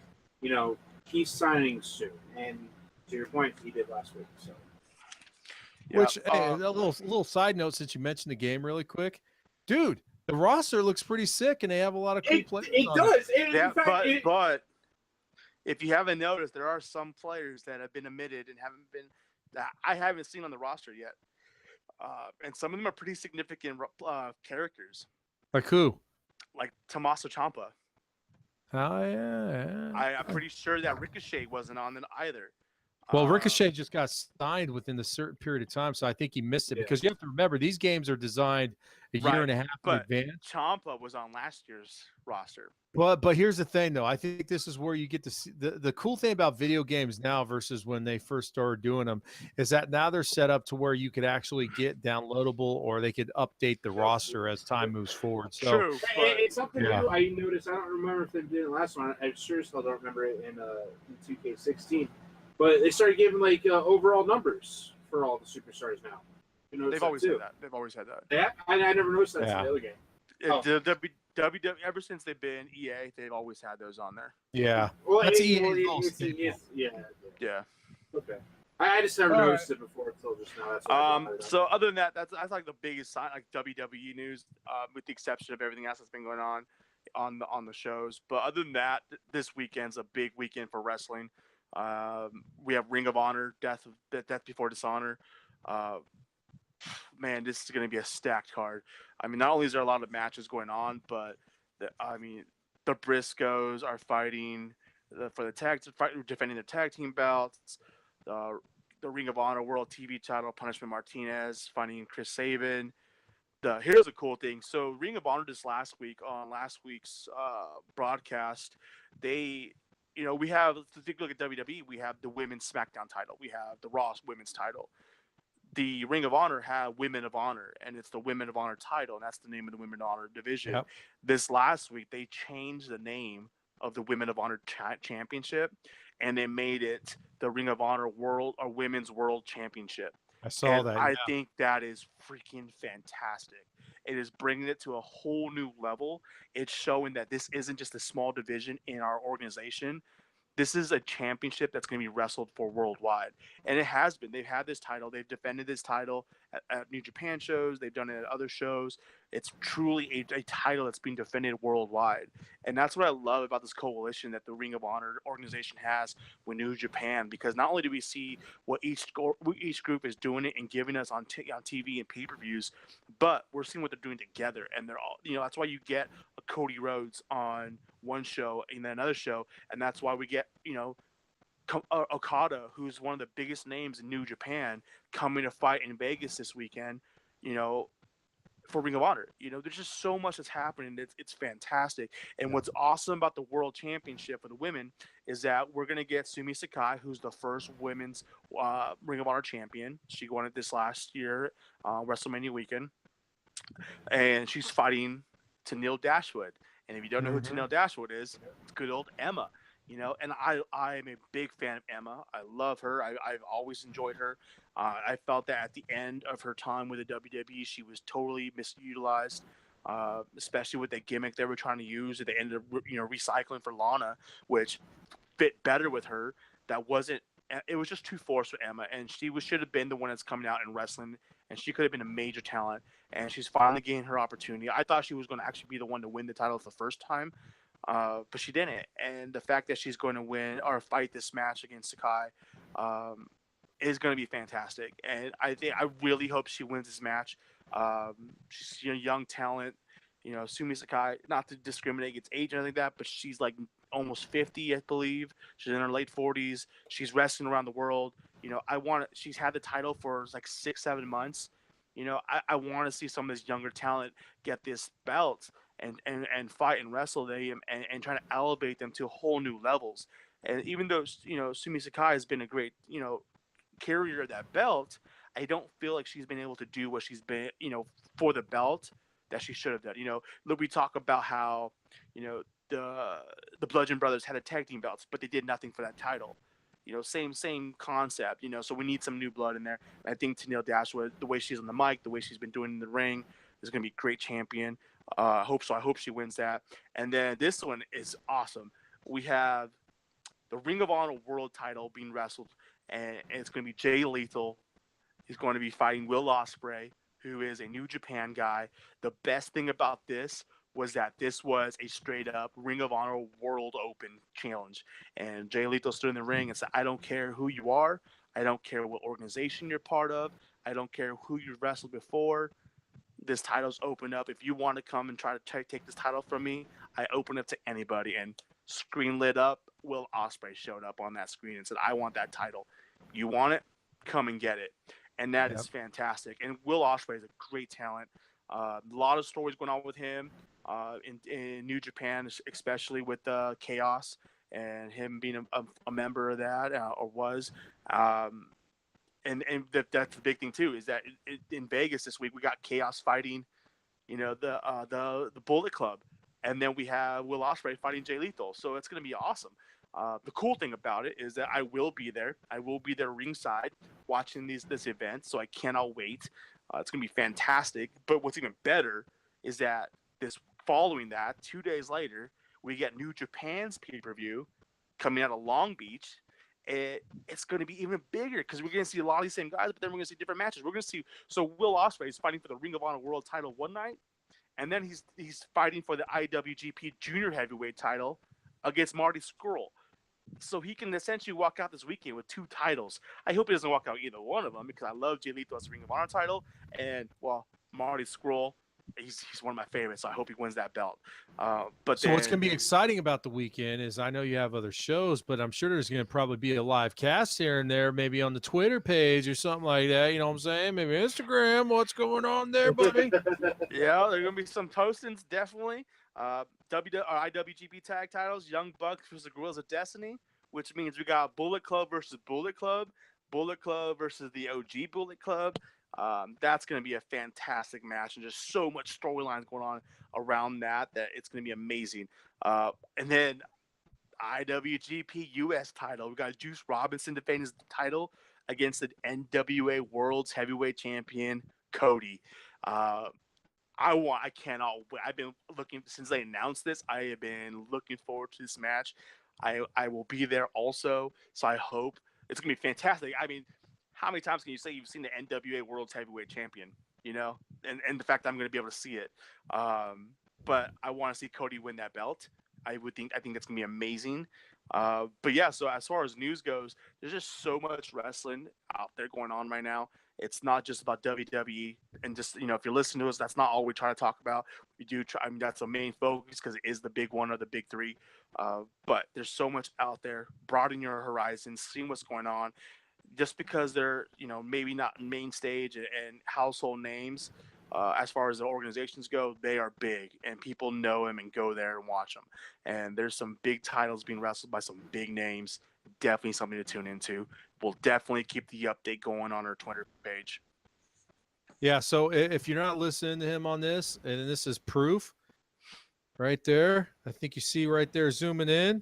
he's signing soon. And to your point, he did last week. So, Which a little side note, since you mentioned the game really quick, dude, the roster looks pretty sick, and they have a lot of cool players. It does. But if you haven't noticed, there are some players that have been omitted and that I haven't seen on the roster yet, and some of them are pretty significant characters. Like who? like Tommaso Ciampa. Oh yeah. I'm pretty sure that Ricochet wasn't on it either. Well, Ricochet just got signed within a certain period of time, so I think he missed it because you have to remember these games are designed a year and a half in advance. Ciampa was on last year's roster. But here's the thing, though. I think this is where you get to see the cool thing about video games now versus when they first started doing them is that now they're set up to where you could actually get downloadable or they could update the roster as time moves forward. So True. It's something new. I noticed. I don't remember if they did it last one. I sure still don't remember it in 2K16. But they started giving like overall numbers for all the superstars now. You know, They've always had that. They've always had that. Yeah, I never noticed that in the other game. WWE, ever since they've been EA, they've always had those on there. Yeah. Well, That's yeah. Okay. I just never noticed it before until just now. That's so other than that, that's like the biggest sign, like WWE news, with the exception of everything else that's been going on the shows. But other than that, this weekend's a big weekend for wrestling. We have Ring of Honor, Death Before Dishonor. Man, this is going to be a stacked card. I mean, not only is there a lot of matches going on, but the Briscoes are fighting for defending the tag team belts. The Ring of Honor World TV title, Punishment Martinez fighting Chris Sabin. Here's a cool thing. So Ring of Honor this last week on last week's broadcast, we have, if you look at WWE, we have the women's Smackdown title. We have the Raw women's title. The Ring of Honor have Women of Honor, and it's the Women of Honor title, and that's the name of the Women of Honor division. Yep. This last week, they changed the name of the Women of Honor Championship, and they made it the Ring of Honor World or Women's World Championship. I saw that. I think that is freaking fantastic. It is bringing it to a whole new level. It's showing that this isn't just a small division in our organization. This is a championship that's going to be wrestled for worldwide. And it has been. They've had this title. They've defended this title at New Japan shows. They've done it at other shows. It's truly a title that's being defended worldwide. And that's what I love about this coalition that the Ring of Honor organization has with New Japan, because not only do we see what each group is doing it and giving us on TV and pay-per-views, but we're seeing what they're doing together. And they're all, that's why you get a Cody Rhodes on one show and then another show. And that's why we get, Okada, who's one of the biggest names in New Japan, coming to fight in Vegas this weekend, for Ring of Honor. There's just so much that's happening. It's fantastic. And what's awesome about the World Championship for the women is that we're going to get Sumi Sakai, who's the first women's Ring of Honor champion. She won it this last year, WrestleMania weekend. And she's fighting Tenille Dashwood. And if you don't know who Tenille Dashwood is, it's good old Emma. And I am a big fan of Emma. I love her. I've always enjoyed her. I felt that at the end of her time with the WWE, she was totally misutilized, especially with the gimmick they were trying to use. They ended up, recycling for Lana, which fit better with her. It was just too forced for Emma, and she should have been the one that's coming out and wrestling, and she could have been a major talent. And she's finally getting her opportunity. I thought she was going to actually be the one to win the title the first time. But she didn't, and the fact that she's going to win or fight this match against Sakai is going to be fantastic. And I really hope she wins this match. She's a young talent, Sumi Sakai. Not to discriminate against age or anything like that, but she's like almost 50, I believe. She's in her late 40s. She's wrestling around the world. She's had the title for like 6-7 months. I want to see some of this younger talent get this belt and fight and wrestle them and try to elevate them to whole new levels. And even though, Sumi Sakai has been a great, carrier of that belt, I don't feel like she's been able to do what she's been, for the belt that she should have done. Look, we talk about how, the Bludgeon Brothers had a tag team belts, but they did nothing for that title. Same concept, so we need some new blood in there. I think Tenille Dashwood, the way she's on the mic, the way she's been doing in the ring, is going to be a great champion. I hope so. I hope she wins that. And then this one is awesome. We have the Ring of Honor World title being wrestled, and it's going to be Jay Lethal. He's going to be fighting Will Ospreay, who is a New Japan guy. The best thing about this was that this was a straight-up Ring of Honor World Open challenge. And Jay Lethal stood in the ring and said, I don't care who you are. I don't care what organization you're part of. I don't care who you've wrestled before. this title's open up. If you want to come and try to take this title from me, I open it to anybody. And screen lit up. Will Ospreay showed up on that screen and said, I want that title. You want it? Come and get it. And that is fantastic. And Will Ospreay is a great talent. A lot of stories going on with him in New Japan, especially with Chaos and him being a member of that or was. And that's the big thing too, is that in Vegas this week we got Chaos fighting, the Bullet Club, and then we have Will Ospreay fighting Jay Lethal. So it's going to be awesome. The cool thing about it is that I will be there. I will be there ringside watching this event. So I cannot wait. It's going to be fantastic. But what's even better is that following that, 2 days later, we get New Japan's pay-per-view coming out of Long Beach. It's going to be even bigger because we're going to see a lot of these same guys, but then we're going to see different matches. We're going to see. So Will Ospreay is fighting for the Ring of Honor World Title one night, and then he's fighting for the IWGP Junior Heavyweight Title against Marty Scurll. So he can essentially walk out this weekend with 2 titles. I hope he doesn't walk out either one of them because I love Jay Lethal as the Ring of Honor title, and Marty Scurll. He's one of my favorites, so I hope he wins that belt. What's going to be exciting about the weekend is I know you have other shows, but I'm sure there's going to probably be a live cast here and there, maybe on the Twitter page or something like that. You know what I'm saying? Maybe Instagram. What's going on there, buddy? Yeah, there are going to be some postings, definitely. IWGP tag titles, Young Bucks versus the Guerrillas of Destiny, which means we got Bullet Club versus Bullet Club versus the OG Bullet Club. That's going to be a fantastic match, and just so much storylines going on around that it's going to be amazing. And then IWGP US title, we got Juice Robinson defending his title against the NWA World's Heavyweight Champion Cody. I cannot wait. I've been looking since they announced this. I have been looking forward to this match. I will be there also, so I hope it's going to be fantastic. I mean, how many times can you say you've seen the NWA World's Heavyweight Champion, and the fact that I'm going to be able to see it. But I want to see Cody win that belt. I think that's going to be amazing. But yeah, so as far as news goes, there's just so much wrestling out there going on right now. It's not just about WWE, and just, if you're listening to us, that's not all we try to talk about. We do try, that's a main focus because it is the big one or the big 3. But there's so much out there. Broaden your horizons, seeing what's going on. Just because they're, maybe not main stage and household names, as far as the organizations go, they are big and people know them and go there and watch them. And there's some big titles being wrestled by some big names. Definitely something to tune into. We'll definitely keep the update going on our Twitter page. Yeah. So if you're not listening to him on this, and this is proof right there, I think you see right there zooming in.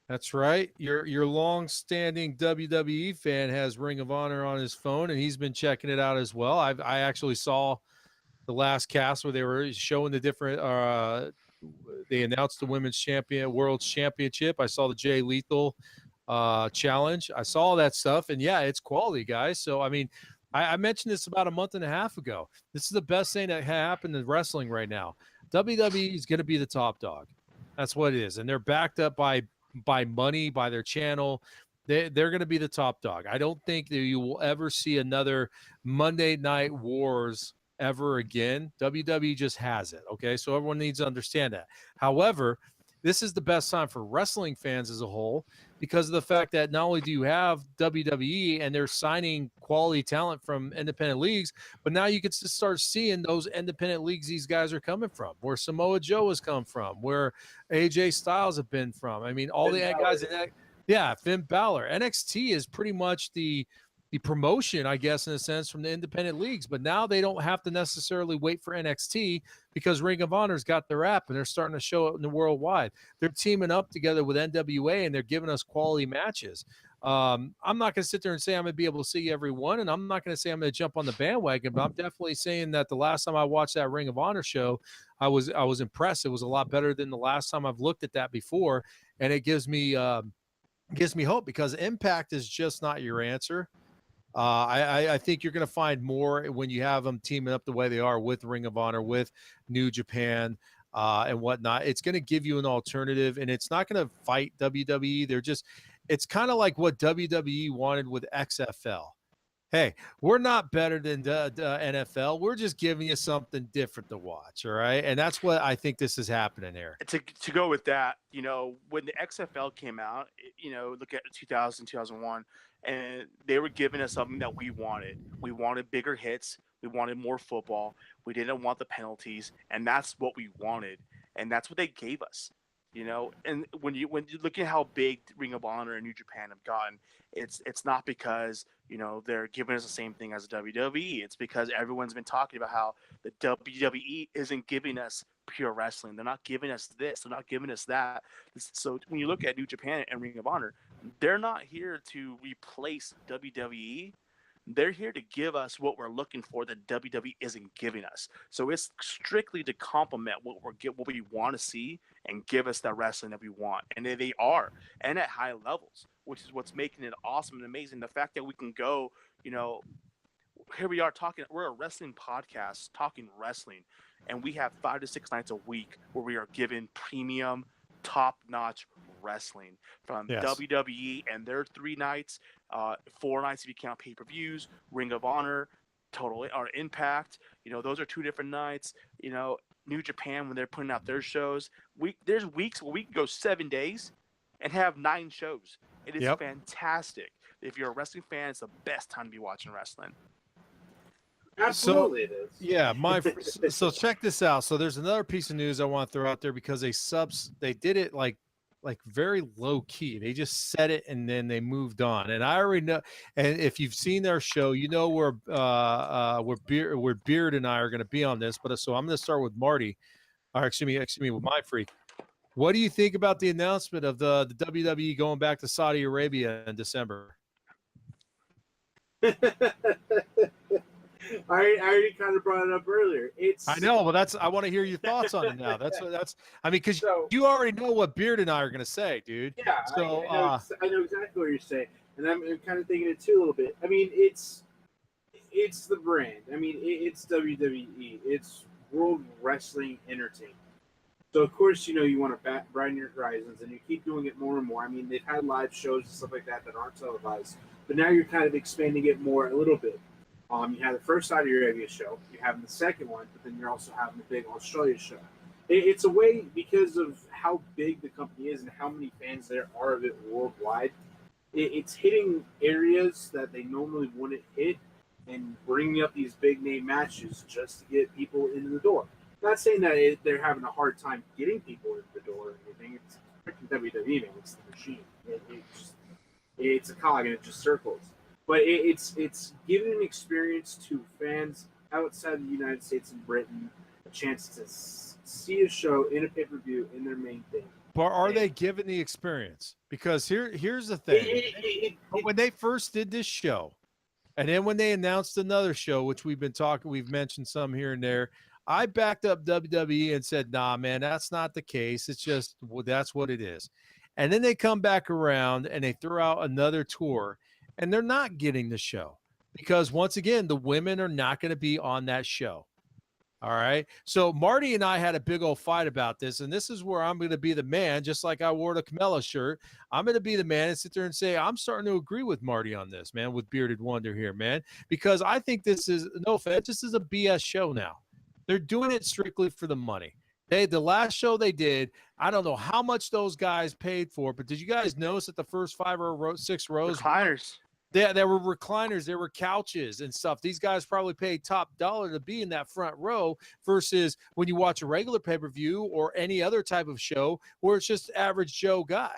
That's right. Your long-standing WWE fan has Ring of Honor on his phone, and he's been checking it out as well. I actually saw the last cast where they were showing the different. They announced the Women's World Championship. I saw the Jay Lethal challenge. I saw all that stuff, and yeah, it's quality, guys. So I mean, I mentioned this about a month and a half ago. This is the best thing that happened in wrestling right now. WWE is going to be the top dog. That's what it is, and they're backed up by money, by their channel. They're going to be the top dog. I don't think that you will ever see another Monday Night Wars ever again. WWE just has it. Okay. So everyone needs to understand that. However, this is the best time for wrestling fans as a whole, because of the fact that not only do you have WWE and they're signing quality talent from independent leagues, but now you can start seeing those independent leagues these guys are coming from, where Samoa Joe has come from, where AJ Styles have been from. I mean, all the guys in that. Yeah, Finn Balor. NXT is pretty much the promotion, I guess, in a sense, from the independent leagues. But now they don't have to necessarily wait for NXT because Ring of Honor's got their app and they're starting to show it in the worldwide. They're teaming up together with NWA and they're giving us quality matches. I'm not going to sit there and say I'm going to be able to see every one, and I'm not going to say I'm going to jump on the bandwagon, but I'm definitely saying that the last time I watched that Ring of Honor show, I was impressed. It was a lot better than the last time I've looked at that before, and it gives me hope, because Impact is just not your answer. I think you're going to find more when you have them teaming up the way they are with Ring of Honor, with New Japan, and whatnot. It's going to give you an alternative, and it's not going to fight WWE. It's kind of like what WWE wanted with XFL. Hey, we're not better than the NFL. We're just giving you something different to watch, all right? And that's what I think this is happening here. To go with that, when the XFL came out, look at 2000, 2001, and they were giving us something that we wanted. We wanted bigger hits. We wanted more football. We didn't want the penalties, and that's what we wanted, and that's what they gave us. And when you look at how big Ring of Honor and New Japan have gotten, it's not because they're giving us the same thing as the WWE. It's because everyone's been talking about how the WWE isn't giving us pure wrestling. They're not giving us this. They're not giving us that. So when you look at New Japan and Ring of Honor, they're not here to replace WWE. They're here to give us what we're looking for that WWE isn't giving us. So it's strictly to complement what we want to see and give us that wrestling that we want. And they are, and at high levels, which is what's making it awesome and amazing. The fact that we can go, here we are talking, we're a wrestling podcast talking wrestling, and we have 5 to 6 nights a week where we are given premium, top-notch wrestling from WWE and their 3 nights, 4 nights if you count pay-per-views, Ring of Honor, Total or Impact. Those are 2 different nights. New Japan, when they're putting out their shows, there's weeks where we can go 7 days and have 9 shows. It is fantastic. If you're a wrestling fan, it's the best time to be watching wrestling. Absolutely, it is. Yeah, so check this out. So there's another piece of news I want to throw out there because they did it like very low key. They just said it and then they moved on. And I already know. And if you've seen their show, where Beard and I are going to be on this. But so I'm going to start with Marty, or excuse me, with my freak. What do you think about the announcement of the WWE going back to Saudi Arabia in December? I already kind of brought it up earlier. I know, but I want to hear your thoughts on it now. Because you already know what Beard and I are going to say, dude. Yeah, so I know exactly what you're saying, and I'm kind of thinking it too a little bit. I mean, it's the brand. I mean, it's WWE. It's World Wrestling Entertainment. So of course, you want to broaden your horizons, and you keep doing it more and more. I mean, they've had live shows and stuff like that aren't televised, but now you're kind of expanding it more a little bit. You have the first Saudi Arabia show, you're having the second one, but then you're also having the big Australia show. It's a way, because of how big the company is and how many fans there are of it worldwide, it's hitting areas that they normally wouldn't hit and bringing up these big name matches just to get people into the door. Not saying that they're having a hard time getting people into the door or anything. It's freaking WWE, man. It's the machine. It's a cog and it just circles. But it's giving an experience to fans outside the United States and Britain a chance to see a show in a pay-per-view in their main thing. But are they giving the experience? Because here's the thing. When they first did this show, and then when they announced another show, which we've mentioned some here and there, I backed up WWE and said, nah, man, that's not the case. It's just, that's what it is. And then they come back around and they throw out another tour. And they're not getting the show because, once again, the women are not going to be on that show. All right. So Marty and I had a big old fight about this. And this is where I'm going to be the man, just like I wore the Camelo shirt. I'm going to be the man and sit there and say, I'm starting to agree with Marty on this, man, with Bearded Wonder here, man, because I think this is, no offense, this is a BS show now. They're doing it strictly for the money. The last show they did, I don't know how much those guys paid for, but did you guys notice that the first 5 or 6 rows? Recliners. There were recliners, there were couches and stuff. These guys probably paid top dollar to be in that front row versus when you watch a regular pay-per-view or any other type of show where it's just average Joe guy,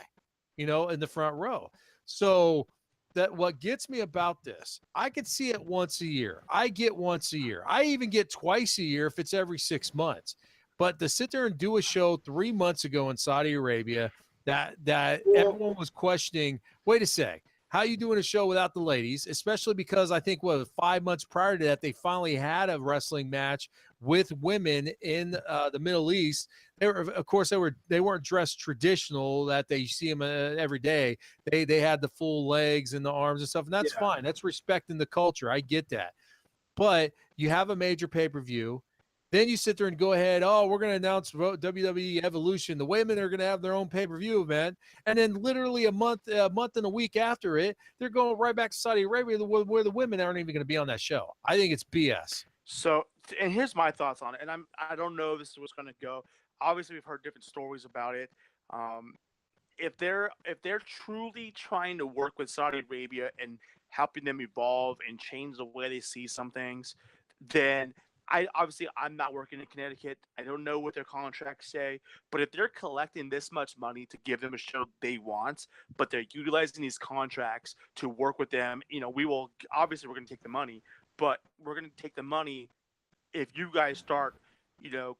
in the front row. So that what gets me about this, I could see it once a year. I get once a year. I even get twice a year if it's every 6 months. But to sit there and do a show 3 months ago in Saudi Arabia that everyone was questioning, wait a sec, how are you doing a show without the ladies? Especially because I think 5 months prior to that, they finally had a wrestling match with women in the Middle East. They weren't dressed traditional that they see them every day. They had the full legs and the arms and stuff, and that's fine. That's respecting the culture. I get that. But you have a major pay-per-view. Then you sit there and go ahead, oh, we're going to announce WWE Evolution. The women are going to have their own pay-per-view event. And then literally a month and a week after it, they're going right back to Saudi Arabia where the women aren't even going to be on that show. I think it's BS. So, and here's my thoughts on it. And I don't know if this is what's going to go. Obviously, we've heard different stories about it. If they're truly trying to work with Saudi Arabia and helping them evolve and change the way they see some things, then I'm not working in Connecticut. I don't know what their contracts say, but if they're collecting this much money to give them a show they want, but they're utilizing these contracts to work with them, we're going to take the money, but we're going to take the money if you guys start,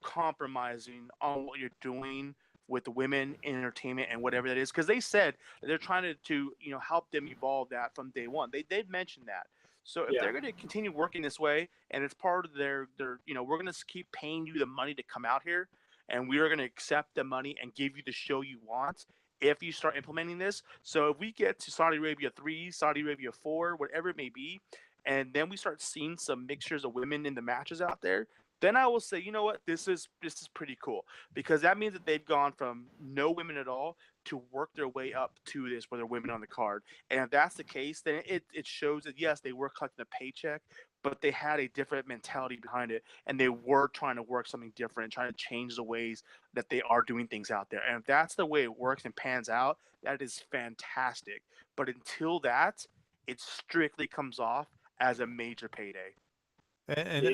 compromising on what you're doing with the women in entertainment and whatever that is, because they said that they're trying to help them evolve that from day one. They've mentioned that. So if they're going to continue working this way, and it's part of their we're going to keep paying you the money to come out here, and we are going to accept the money and give you the show you want if you start implementing this. So if we get to Saudi Arabia 3, Saudi Arabia 4, whatever it may be, and then we start seeing some mixtures of women in the matches out there, then I will say, you know what, this is pretty cool, because that means that they've gone from no women at all to work their way up to this where there are women on the card. And if that's the case, then it shows that, yes, they were collecting a paycheck, but they had a different mentality behind it, and they were trying to work something different, trying to change the ways that they are doing things out there. And if that's the way it works and pans out, that is fantastic. But until that, it strictly comes off as a major payday. And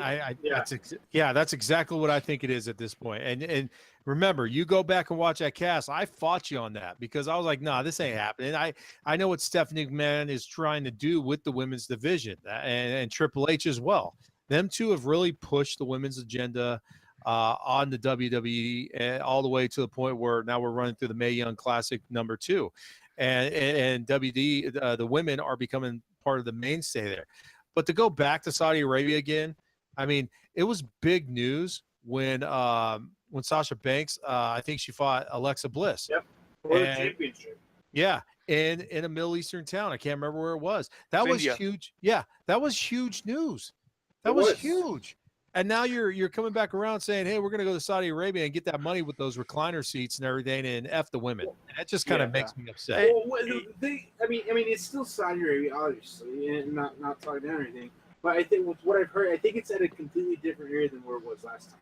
that's exactly what I think it is at this point. And remember, you go back and watch that cast. I fought you on that because I was like, nah, this ain't happening. I know what Stephanie McMahon is trying to do with the women's division and Triple H as well. Them two have really pushed the women's agenda on the WWE all the way to the point where now we're running through the Mae Young Classic #2, and WD the women are becoming part of the mainstay there. But to go back to Saudi Arabia again, I mean, it was big news when Sasha Banks, I think she fought Alexa Bliss. Yep, for the championship. Yeah, in a Middle Eastern town. I can't remember where it was. That was huge. Yeah, that was huge news. That was huge. And now you're coming back around saying, hey, we're going to go to Saudi Arabia and get that money with those recliner seats and everything and F the women. And that just kind of makes me upset. Well, I mean, it's still Saudi Arabia, obviously, and not talking down or anything. But I think with what I've heard, I think it's at a completely different area than where it was last time.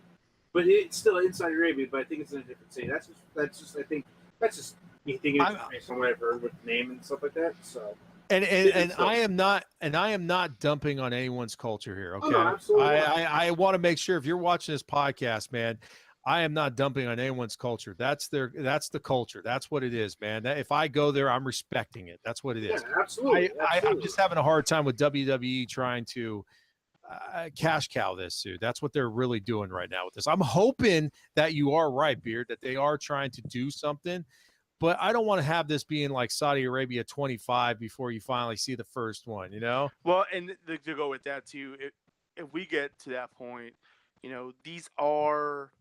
But it's still in Saudi Arabia, but I think it's in a different city. That's just I think that's just me thinking based on what I've heard with the name and stuff like that. So. And I am not dumping on anyone's culture here. Okay, oh, no, absolutely. I want to make sure if you're watching this podcast, man, I am not dumping on anyone's culture. That's the culture. That's what it is, man. If I go there, I'm respecting it. That's what it is. Yeah, absolutely. I'm just having a hard time with WWE trying to cash cow this, dude. That's what they're really doing right now with this. I'm hoping that you are right, Beard, that they are trying to do something. But I don't want to have this being like Saudi Arabia 25 before you finally see the first one, Well, and to go with that too, if we get to that point, these are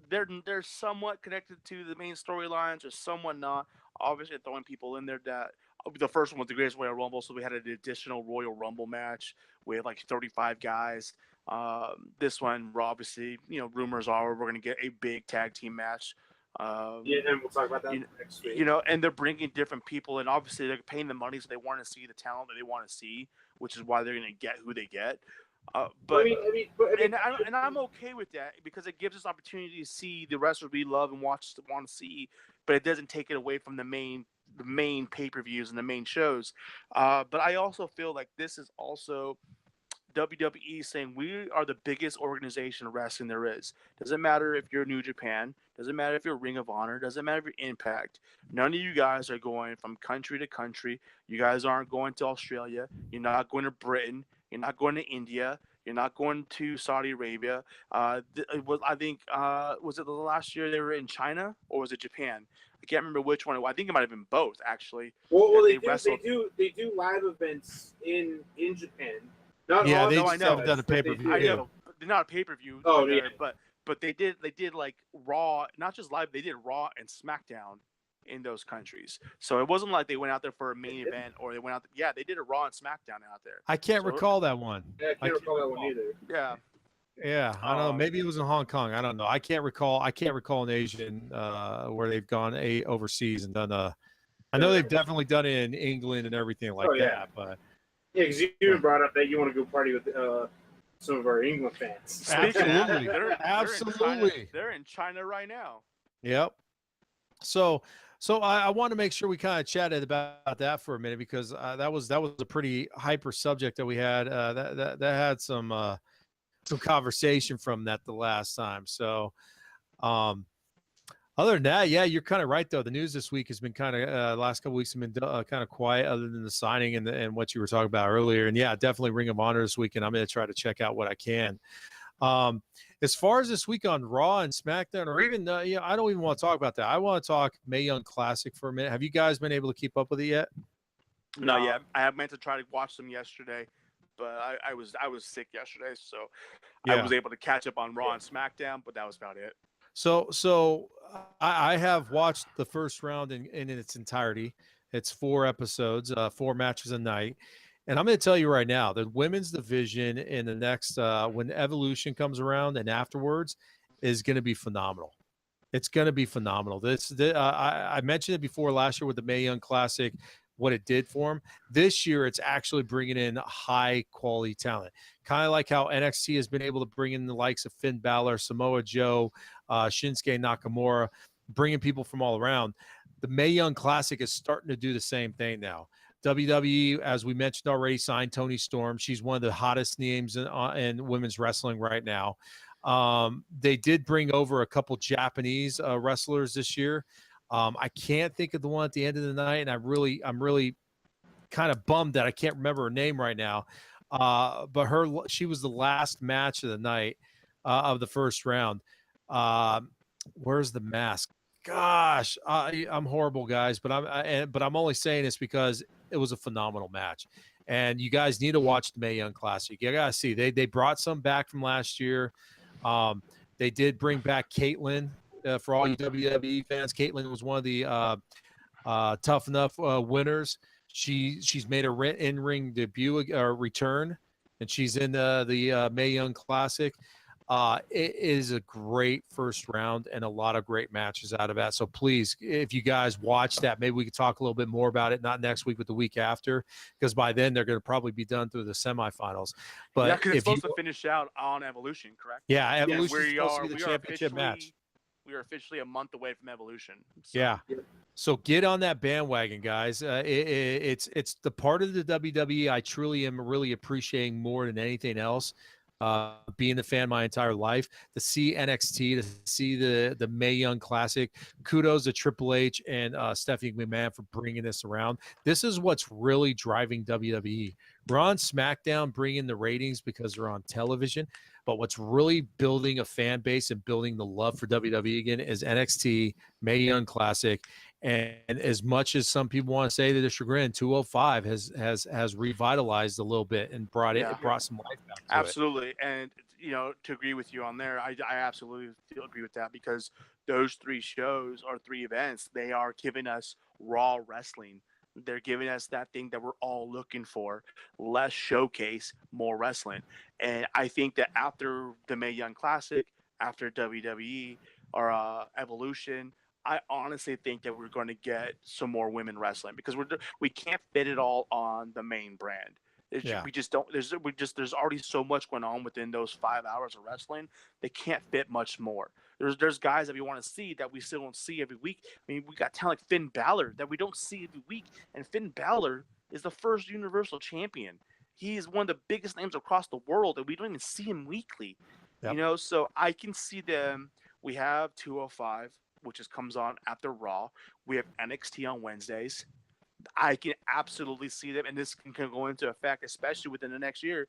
they're somewhat connected to the main storylines, or somewhat not. Obviously, throwing people in there that the first one was the Greatest Royal Rumble, so we had an additional Royal Rumble match with like 35 guys. This one, obviously, rumors are we're going to get a big tag team match. And we'll talk about that next week. And they're bringing different people, and obviously they're paying the money, so they want to see the talent that they want to see, which is why they're going to get who they get. I'm okay with that because it gives us opportunity to see the wrestlers we love and want to see, but it doesn't take it away from the main pay-per-views and the main shows. But I also feel like this is also WWE saying we are the biggest organization of wrestling there is. Doesn't matter if you're New Japan, doesn't matter if you're Ring of Honor, doesn't matter if you're Impact. None of you guys are going from country to country. You guys aren't going to Australia. You're not going to Britain. You're not going to India. You're not going to Saudi Arabia. Was it the last year they were in China, or was it Japan? I can't remember which one. I think it might have been both, actually. Well, they do live events in Japan. They've done a pay-per-view. I know, not a pay-per-view. Oh, yeah. But they did like Raw, not just live. They did Raw and Smackdown in those countries. So it wasn't like they went out there for a main event, or they went out. They did a Raw and Smackdown out there. I can't recall that one. Yeah, I can't recall that one either. Yeah. Yeah, I don't know. Maybe it was in Hong Kong. I don't know. I can't recall an Asian where they've gone overseas and done I know they've definitely done it in England and everything like that, but yeah, because you even brought up that you want to go party with some of our England fans. Absolutely. Absolutely. They're in China right now. Yep. So I want to make sure we kind of chatted about that for a minute because that was a pretty hyper subject that we had that had some conversation from that the last time. So other than that, yeah, you're kind of right though. The news this week has been kind of last couple weeks have been kind of quiet, other than the signing and what you were talking about earlier. And yeah, definitely Ring of Honor this week, and I'm going to try to check out what I can. As far as this week on Raw and SmackDown, or even I don't even want to talk about that. I want to talk Mae Young Classic for a minute. Have you guys been able to keep up with it yet? No, yeah, I have meant to try to watch them yesterday, but I was sick yesterday, so yeah. I was able to catch up on Raw and SmackDown, but that was about it. So I have watched the first round in its entirety. It's 4 episodes, 4 matches a night. And I'm going to tell you right now, the women's division in the next, when Evolution comes around and afterwards, is going to be phenomenal. It's going to be phenomenal. I mentioned it before last year with the Mae Young Classic, what it did for them. This year, it's actually bringing in high quality talent, kind of like how NXT has been able to bring in the likes of Finn Balor, Samoa Joe, Shinsuke Nakamura, bringing people from all around. The Mae Young Classic is starting to do the same thing now. WWE, as we mentioned already, signed Toni Storm. She's one of the hottest names in women's wrestling right now. They did bring over a couple Japanese wrestlers this year. I can't think of the one at the end of the night, and I'm really kind of bummed that I can't remember her name right now. But she was the last match of the night of the first round. Where's the mask? Gosh, I'm horrible, guys, but I'm only saying this because it was a phenomenal match, and you guys need to watch the Mae Young Classic. You gotta see they brought some back from last year. They did bring back Caitlyn for all you WWE fans. Caitlyn was one of the Tough Enough winners. She's made a in-ring debut or return, and she's in the Mae Young Classic. It is a great first round and a lot of great matches out of that. So please, if you guys watch that, maybe we could talk a little bit more about it, not next week, but the week after, because by then they're going to probably be done through the semifinals. But yeah, because it's supposed to finish out on Evolution, correct? Yeah, Evolution is supposed to be the championship match. We are officially a month away from Evolution. So. Yeah. So get on that bandwagon, guys. It's the part of the WWE I truly am really appreciating more than anything else. Being a fan my entire life, to see NXT, to see the Mae Young Classic. Kudos to Triple H and Stephanie McMahon for bringing this around. This is what's really driving WWE. We're on SmackDown bringing the ratings because they're on television, but what's really building a fan base and building the love for WWE again is NXT, Mae Young Classic. And as much as some people want to say that the chagrin, 205 has revitalized a little bit and brought some life back to absolutely. It. And to agree with you on there, I absolutely agree with that, because those 3 shows or 3 events, they are giving us raw wrestling. They're giving us that thing that we're all looking for: less showcase, more wrestling. And I think that after the Mae Young Classic, after WWE or Evolution, I honestly think that we're going to get some more women wrestling, because we can't fit it all on the main brand. We just don't. There's already so much going on within those 5 hours of wrestling. They can't fit much more. There's guys that we want to see that we still don't see every week. I mean, we got talent like Finn Balor that we don't see every week, and Finn Balor is the first Universal Champion. He is one of the biggest names across the world, and we don't even see him weekly. Yep. So I can see them. We have 205. Which comes on after Raw. We have NXT on Wednesdays. I can absolutely see them, and this can go into effect, especially within the next year.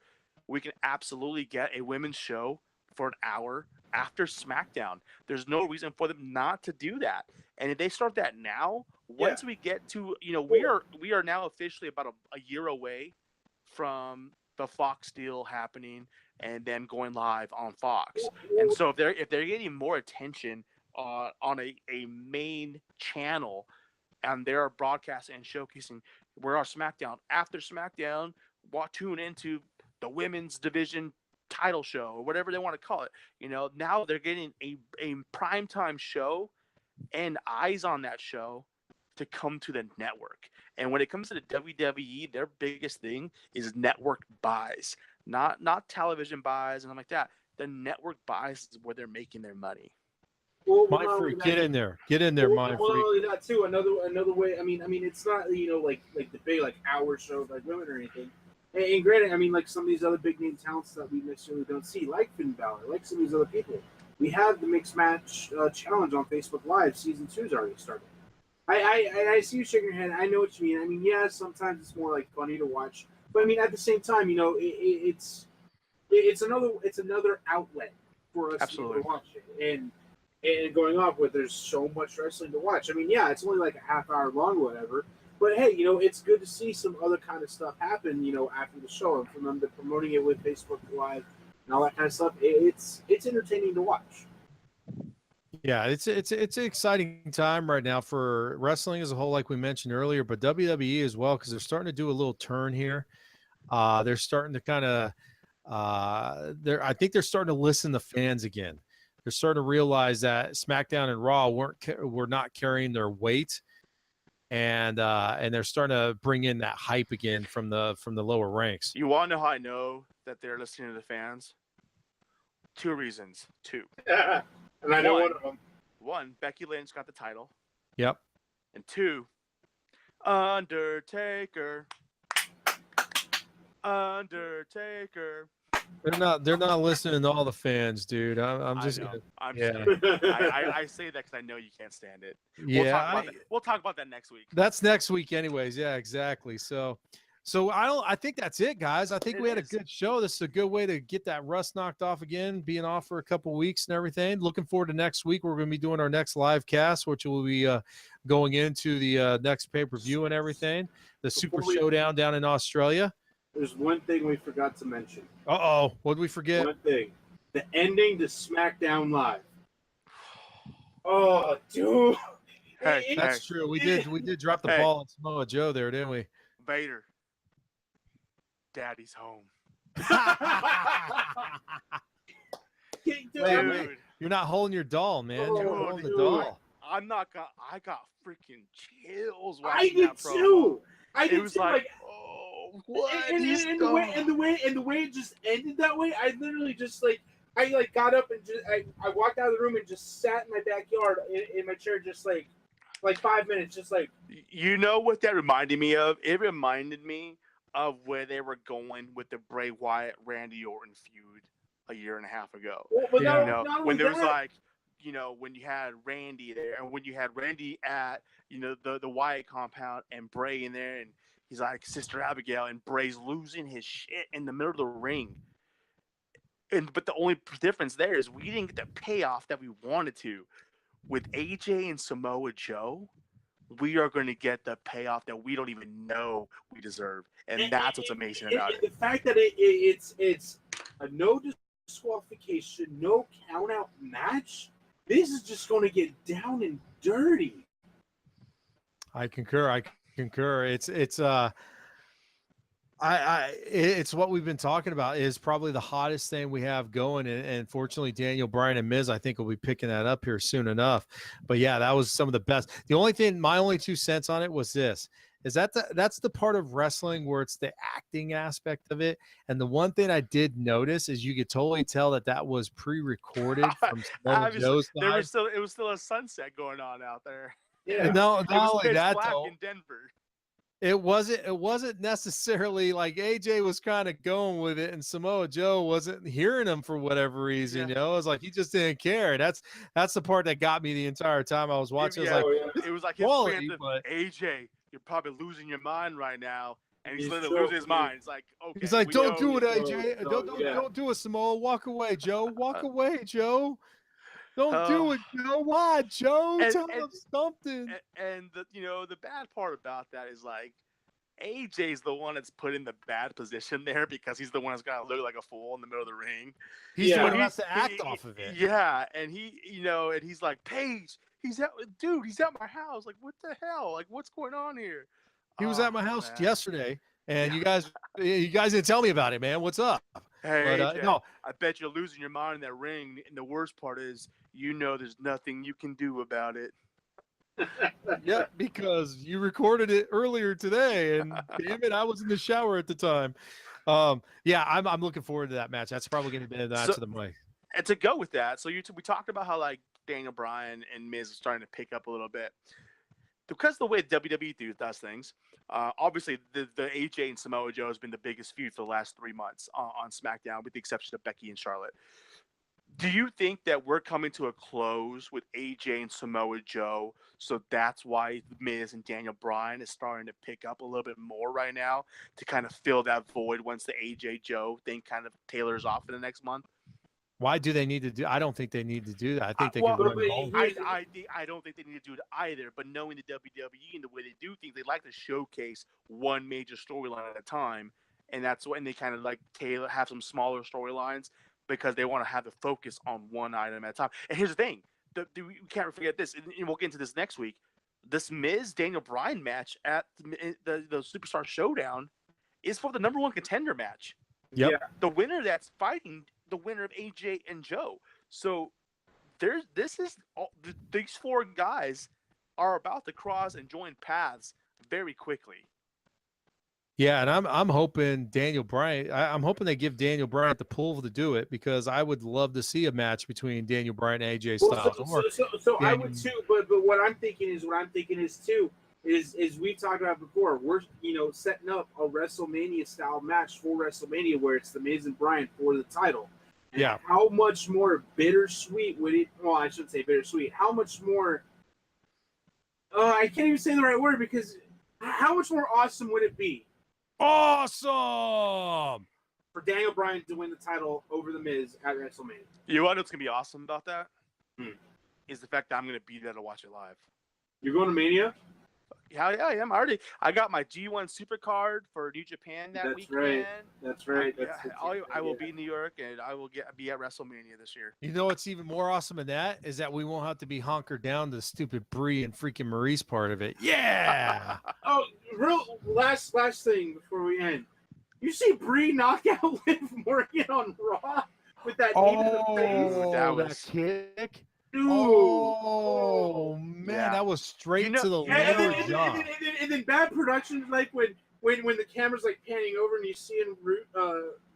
We can absolutely get a women's show for an hour after SmackDown. There's no reason for them not to do that. And if they start that now, once we get to, we are now officially about a year away from the Fox deal happening and them going live on Fox. And so if they're getting more attention on a main channel, and they're broadcasting and showcasing where our SmackDown. After SmackDown, tune into the women's division title show or whatever they want to call it. Now they're getting a primetime show and eyes on that show to come to the network. And when it comes to the WWE, their biggest thing is network buys, not television buys and something like that. The network buys is where they're making their money. Well, Mind Freak, get in there, Mind well, Freak. only that too. Another way. I mean, it's not like the big like hour shows like women or anything. And granted, I mean, like some of these other big name talents that we necessarily don't see, like Finn Balor, like some of these other people. We have the mixed match challenge on Facebook Live. Season 2's already started. I see you shaking your head. I know what you mean. I mean, yeah, sometimes it's more like funny to watch, but I mean, at the same time, it's another outlet for us to watch it. And going off with, there's so much wrestling to watch. I mean, yeah, it's only like a half hour long or whatever. But hey, it's good to see some other kind of stuff happen, after the show, and from them promoting it with Facebook Live and all that kind of stuff. It's entertaining to watch. Yeah, it's an exciting time right now for wrestling as a whole, like we mentioned earlier, but WWE as well, because they're starting to do a little turn here. They're starting to kind of, I think they're starting to listen to fans again. They're starting to realize that SmackDown and Raw were not carrying their weight, and they're starting to bring in that hype again from the lower ranks. You want to know how I know that they're listening to the fans? 2 reasons. 2. And I know one of them. 1, Becky Lynch got the title. Yep. And 2, Undertaker. They're not listening to all the fans, dude. I'm just I say that because I know you can't stand it. Yeah, we'll talk about that next week. That's next week, anyways. Yeah, exactly. So I think that's it, guys. I think we had a good show. This is a good way to get that rust knocked off again, being off for a couple weeks and everything. Looking forward to next week. We're going to be doing our next live cast, which will be going into the next pay-per-view and everything. The Super Showdown down in Australia. There's one thing we forgot to mention. Uh-oh. What did we forget? One thing. The ending to SmackDown Live. Oh, dude. That's true. We did drop the ball on Samoa Joe there, didn't we? Vader. Daddy's home. Dude, you're not holding your doll, man. You're holding the doll. I got freaking chills watching that promo. I did too. Like, what? And the way it just ended that way, I literally just I got up and I walked out of the room and just sat in my backyard in my chair, just like 5 minutes, just like. You know what that reminded me of? It reminded me of where they were going with the Bray Wyatt Randy Orton feud a year and a half ago. Well, when there was like, when you had Randy there, and when you had Randy at, the Wyatt compound and Bray in there, and he's like Sister Abigail, and Bray's losing his shit in the middle of the ring. But the only difference there is we didn't get the payoff that we wanted to. With AJ and Samoa Joe, we are going to get the payoff that we don't even know we deserve, and that's what's amazing about it. The fact that it's a no disqualification, no count out match. This is just going to get down and dirty. I concur. It's what we've been talking about is probably the hottest thing we have going, and fortunately Daniel Bryan and Miz I think will be picking that up here soon enough. But yeah, that was some of the best. The only thing, my only 2 cents on it was this, is that's the part of wrestling where it's the acting aspect of it. And the one thing I did notice is you could totally tell that was pre-recorded from Joe's side. It was still a sunset going on out there. Yeah, not only that though. In Denver. It wasn't necessarily like AJ was kind of going with it and Samoa Joe wasn't hearing him for whatever reason. It was like he just didn't care. That's the part that got me the entire time I was watching. It was like his quality, but AJ, you're probably losing your mind right now. And he's literally losing his mind. It's like, okay. He's like, don't do it, AJ. Don't do it, Samoa. Walk away, Joe. Walk away, Joe. Don't do it, Joe. Why, Joe? Tell him something. And the bad part about that is like AJ's the one that's put in the bad position there because he's the one that's got to look like a fool in the middle of the ring. He's the one who has to act off of it. Yeah, and and he's like, Paige, he's at my house. Like, what the hell? Like, what's going on here? He was at my house yesterday, and you guys didn't tell me about it, man. What's up? Hey, But AJ, no, I bet you're losing your mind in that ring. And the worst part is, there's nothing you can do about it. yeah, because you recorded it earlier today, and damn it, I was in the shower at the time. Yeah, I'm looking forward to that match. That's probably going to be the match of the night. And to go with that, so we talked about how like Daniel Bryan and Miz are starting to pick up a little bit because of the way WWE does things. Obviously, the AJ and Samoa Joe has been the biggest feud for the last 3 months on SmackDown, with the exception of Becky and Charlotte. Do you think that we're coming to a close with AJ and Samoa Joe? So that's why Miz and Daniel Bryan is starting to pick up a little bit more right now to kind of fill that void once the AJ Joe thing kind of tailors off in the next month? Why do they need to do? I don't think they need to do that. I think they can run both. I don't think they need to do it either. But knowing the WWE and the way they do things, they like to showcase one major storyline at a time, and that's when they kind of like have some smaller storylines because they want to have the focus on one item at a time. And here's the thing: we can't forget this, and we'll get into this next week. This Miz Daniel Bryan match at the Superstar Showdown is for the #1 contender match. Yep. Yeah. The winner that's fighting the winner of AJ and Joe. So these 4 guys are about to cross and join paths very quickly. Yeah, and I'm hoping Daniel Bryan. I'm hoping they give Daniel Bryan the pull to do it, because I would love to see a match between Daniel Bryan and AJ Styles. So I would too, but what I'm thinking is too is we talked about before. We're setting up a WrestleMania style match for WrestleMania where it's the Miz and Bryan for the title. And yeah. How much more bittersweet would it? Well, I shouldn't say bittersweet. How much more? I can't even say the right word, because how much more awesome would it be? Awesome for Daniel Bryan to win the title over the Miz at WrestleMania. You know what's gonna be awesome about that? Is the fact that I'm gonna be there to watch it live. You're going to Mania? Yeah, I am. I got my G1 Super card for New Japan that weekend. That's right. I will be in New York, and I will be at WrestleMania this year. You know what's even more awesome than that is that we won't have to be hunkered down to the stupid Brie and freaking Maurice part of it. Yeah. Oh, real last thing before we end. You see Brie knock out Liv Morgan on Raw with that knee to the face? That was that kick. Dude. Oh man, that was straight to the lower jaw. And then bad production, like when the camera's like panning over and you see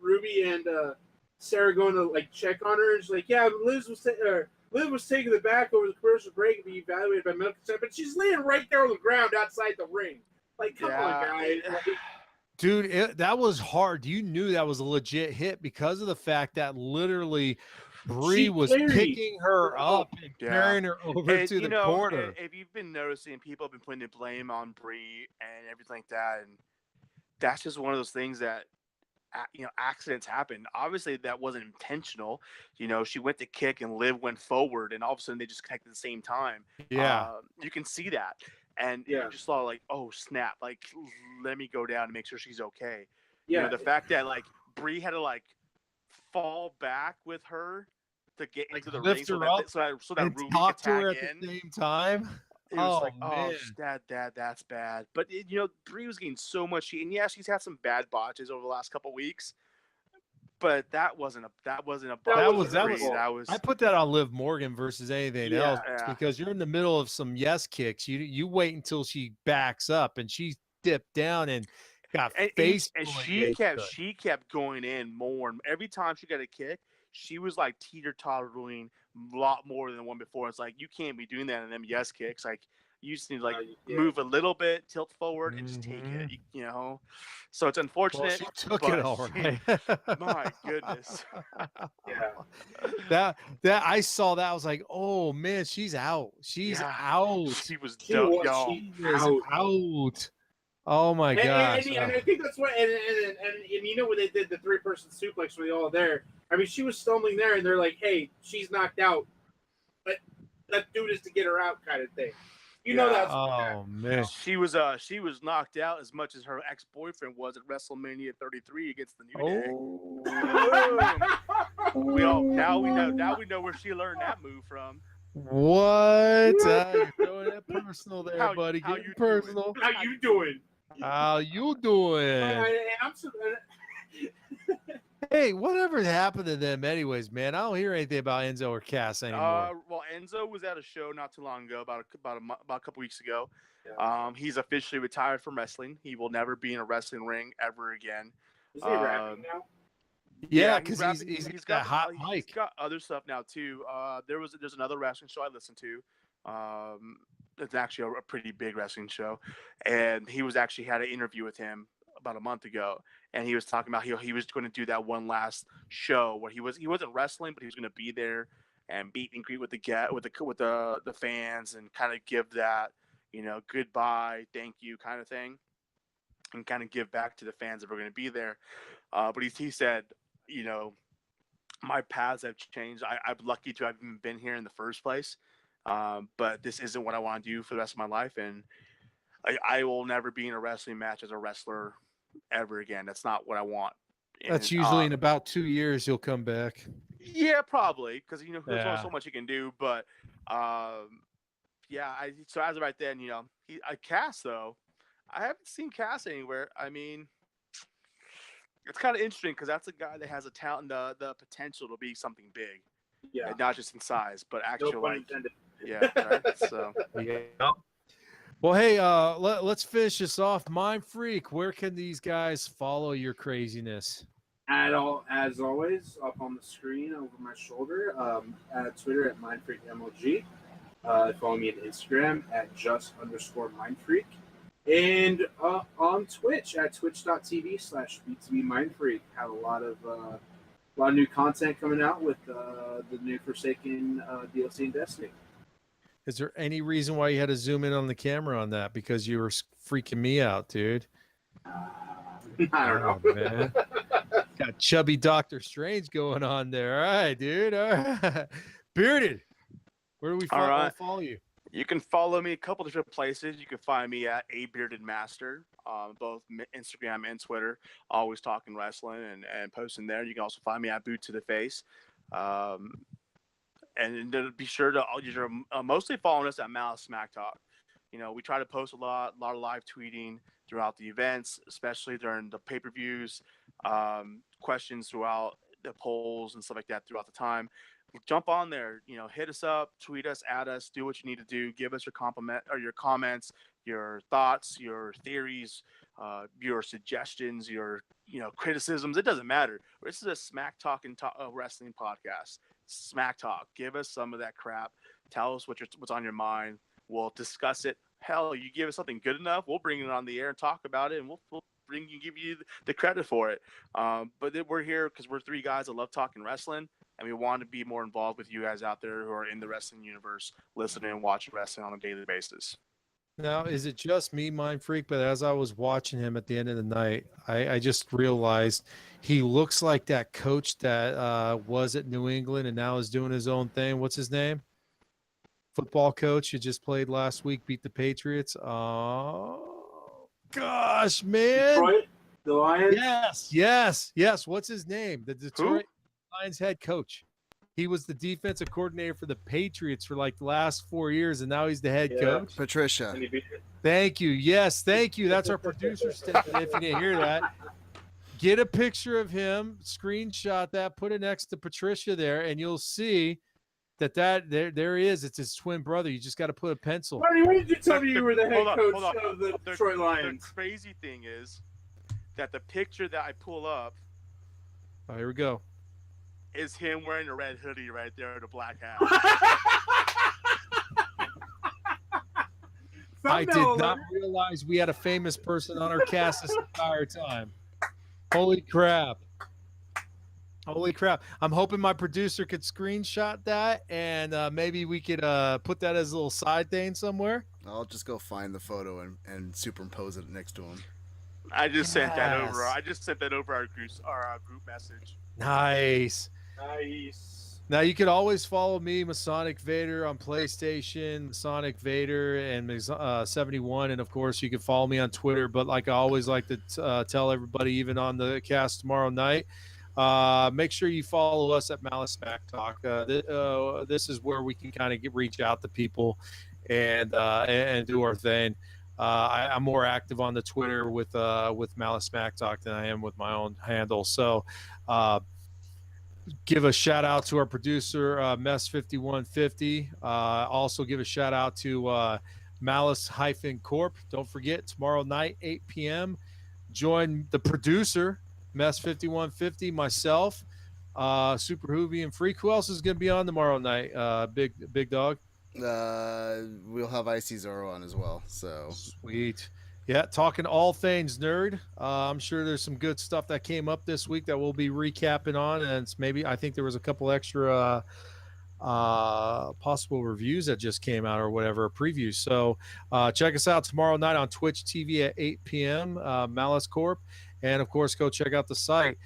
Ruby and Sarah going to like check on her, and she's like, yeah, Liv was taking the back over the commercial break and be evaluated by medical staff, but she's laying right there on the ground outside the ring. Like, come on, guys. Dude, that was hard. You knew that was a legit hit because of the fact that literally Brie was picking her up and carrying her over to the corner. If you've been noticing, people have been putting the blame on Brie and everything like that, and that's just one of those things that accidents happen. Obviously, that wasn't intentional. She went to kick and Liv went forward, and all of a sudden they just connected at the same time. Yeah, you can see that, and you just saw like, oh snap! Like, let me go down and make sure she's okay. Yeah, the fact that like Brie had to like fall back with her to get into the ring, so that Ruby talk could to her tag at in. the same time. It was like, man. That's bad. But Brie was getting so much heat, and yeah, she's had some bad botches over the last couple weeks. But that wasn't a I put that on Liv Morgan versus anything else because you're in the middle of some kicks. You wait until she backs up, and she dipped down and got face. And she kept going in more, and every time she got a kick, she was like teeter-tottering a lot more than the one before. It's like, you can't be doing that in them kicks. Like, you just need to like move a little bit, tilt forward, and just take it. So it's unfortunate. Well, she took it all right. My goodness. That I saw that. I was like, oh man, she's out. She's out. She was out. Oh my gosh. And I think that's what. And when they did the 3-person suplex when they all there. I mean, she was stumbling there, and they're like, "Hey, she's knocked out. Let's do this to get her out," kind of thing. That's. Oh man. She was knocked out as much as her ex-boyfriend was at WrestleMania 33 against the New Day. we know where she learned that move from. What? You're throwing that personal there, buddy. How you personal? How you doing? How you doing? And I'm so. Hey, whatever happened to them anyways, man? I don't hear anything about Enzo or Cass anymore. Well, Enzo was at a show not too long ago, about a couple weeks ago. Yeah. He's officially retired from wrestling. He will never be in a wrestling ring ever again. Is he rapping now? Yeah, because rapping. he's He's got got hot He's mic. got other stuff now too. There's another wrestling show I listened to. It's actually a pretty big wrestling show, and he was actually had an interview with him about a month ago, and he was talking about he was going to do that one last show where he wasn't wrestling, but he was going to be there and meet and greet with the fans and kind of give that goodbye, thank you kind of thing, and kind of give back to the fans that were going to be there. But he said, my paths have changed. I'm lucky to have even been here in the first place. But this isn't what I want to do for the rest of my life. And I will never be in a wrestling match as a wrestler ever again. That's not what I want. That's usually in about 2 years you'll come back. Yeah, probably. Because, there's Yeah. only so much you can do. But, so as of right then, Cass, though, I haven't seen Cass anywhere. I mean, it's kind of interesting because that's a guy that has a talent, the potential to be something big. Yeah. And not just in size, but actually No pun intended. yeah. Right? So Yeah. Well, hey, let's finish this off. Mind Freak, where can these guys follow your craziness? As always, up on the screen over my shoulder, at Twitter at MindFreakMLG. Follow me on Instagram at @just_MindFreak. And on Twitch at twitch.tv/BTBMindFreak. Have a lot of new content coming out with the new Forsaken DLC in Destiny. Is there any reason why you had to zoom in on the camera on that? Because you were freaking me out, dude. I don't know. Man. Got chubby Doctor Strange going on there. All right, dude. All right. Bearded, where do we follow you? You can follow me a couple different places. You can find me at abeardedmaster, both Instagram and Twitter. Always talking wrestling and posting there. You can also find me at Boot to the Face. And be sure to you're mostly following us at Malice Smack Talk. We try to post a lot of live tweeting throughout the events, especially during the pay-per-views, questions throughout the polls and stuff like that throughout the time. Jump on there, hit us up, tweet us, add us, do what you need to do. Give us your compliment or your comments, your thoughts, your theories, your suggestions, your criticisms. It doesn't matter. This is a smack talk and wrestling podcast. Smack talk. Give us some of that crap. Tell us what's on your mind. We'll discuss it. Hell, you give us something good enough, we'll bring it on the air and talk about it, and we'll give you the credit for it. But we're here because we're three guys that love talking wrestling, and we want to be more involved with you guys out there who are in the wrestling universe, listening and watching wrestling on a daily basis. Now, is it just me, Mind Freak? But as I was watching him at the end of the night, I just realized he looks like that coach that was at New England and now is doing his own thing. What's his name? Football coach who just played last week, beat the Patriots. Oh, gosh, man. Detroit, the Lions? Yes. What's his name? The Detroit Lions head coach. He was the defensive coordinator for the Patriots for like the last 4 years, and now he's the head coach. Patricia. Thank you. Yes, thank you. That's our producer, Stephen. If you didn't hear that, get a picture of him, screenshot that, put it next to Patricia there, and you'll see that there he is. It's his twin brother. You just got to put a pencil. Marty, when did you tell me you were the head coach hold on. of the Detroit Lions? The crazy thing is that the picture that I pull up Oh, here we go. is him wearing a red hoodie right there and a black hat. I did not realize we had a famous person on our cast this entire time. Holy crap. I'm hoping my producer could screenshot that and maybe we could put that as a little side thing somewhere. I'll just go find the photo and superimpose it next to him. I just sent that over. I just sent that over our group message. Nice. Now you can always follow me, Masonic Vader, on PlayStation, Masonic Vader, and 71, and of course you can follow me on Twitter. But like I always like to tell everybody, even on the cast tomorrow night, make sure you follow us at Malice Smack Talk. This is where we can kind of reach out to people and do our thing. I'm more active on the Twitter with Malice Smack Talk than I am with my own handle. So give a shout out to our producer, Mess5150. Also give a shout out to Malice-Corp. Don't forget, tomorrow night, 8 p.m., join the producer, Mess5150, myself, Super Hoovy, and Freak. Who else is going to be on tomorrow night, Big Dog? We'll have Icy Zoro on as well. So sweet. Yeah, talking all things nerd. I'm sure there's some good stuff that came up this week that we'll be recapping on, and it's maybe I think there was a couple extra possible reviews that just came out or whatever, previews. So check us out tomorrow night on Twitch TV at 8 p.m. Malice Corp, and of course go check out the site.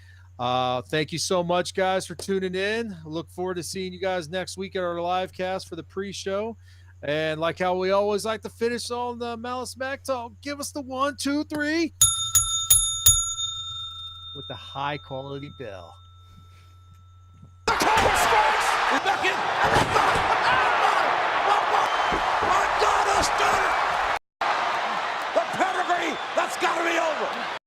Thank you so much, guys, for tuning in. Look forward to seeing you guys next week at our live cast for the pre-show. And like how we always like to finish on the Malice Mac Talk, give us the 1, 2, 3 with the high quality bell.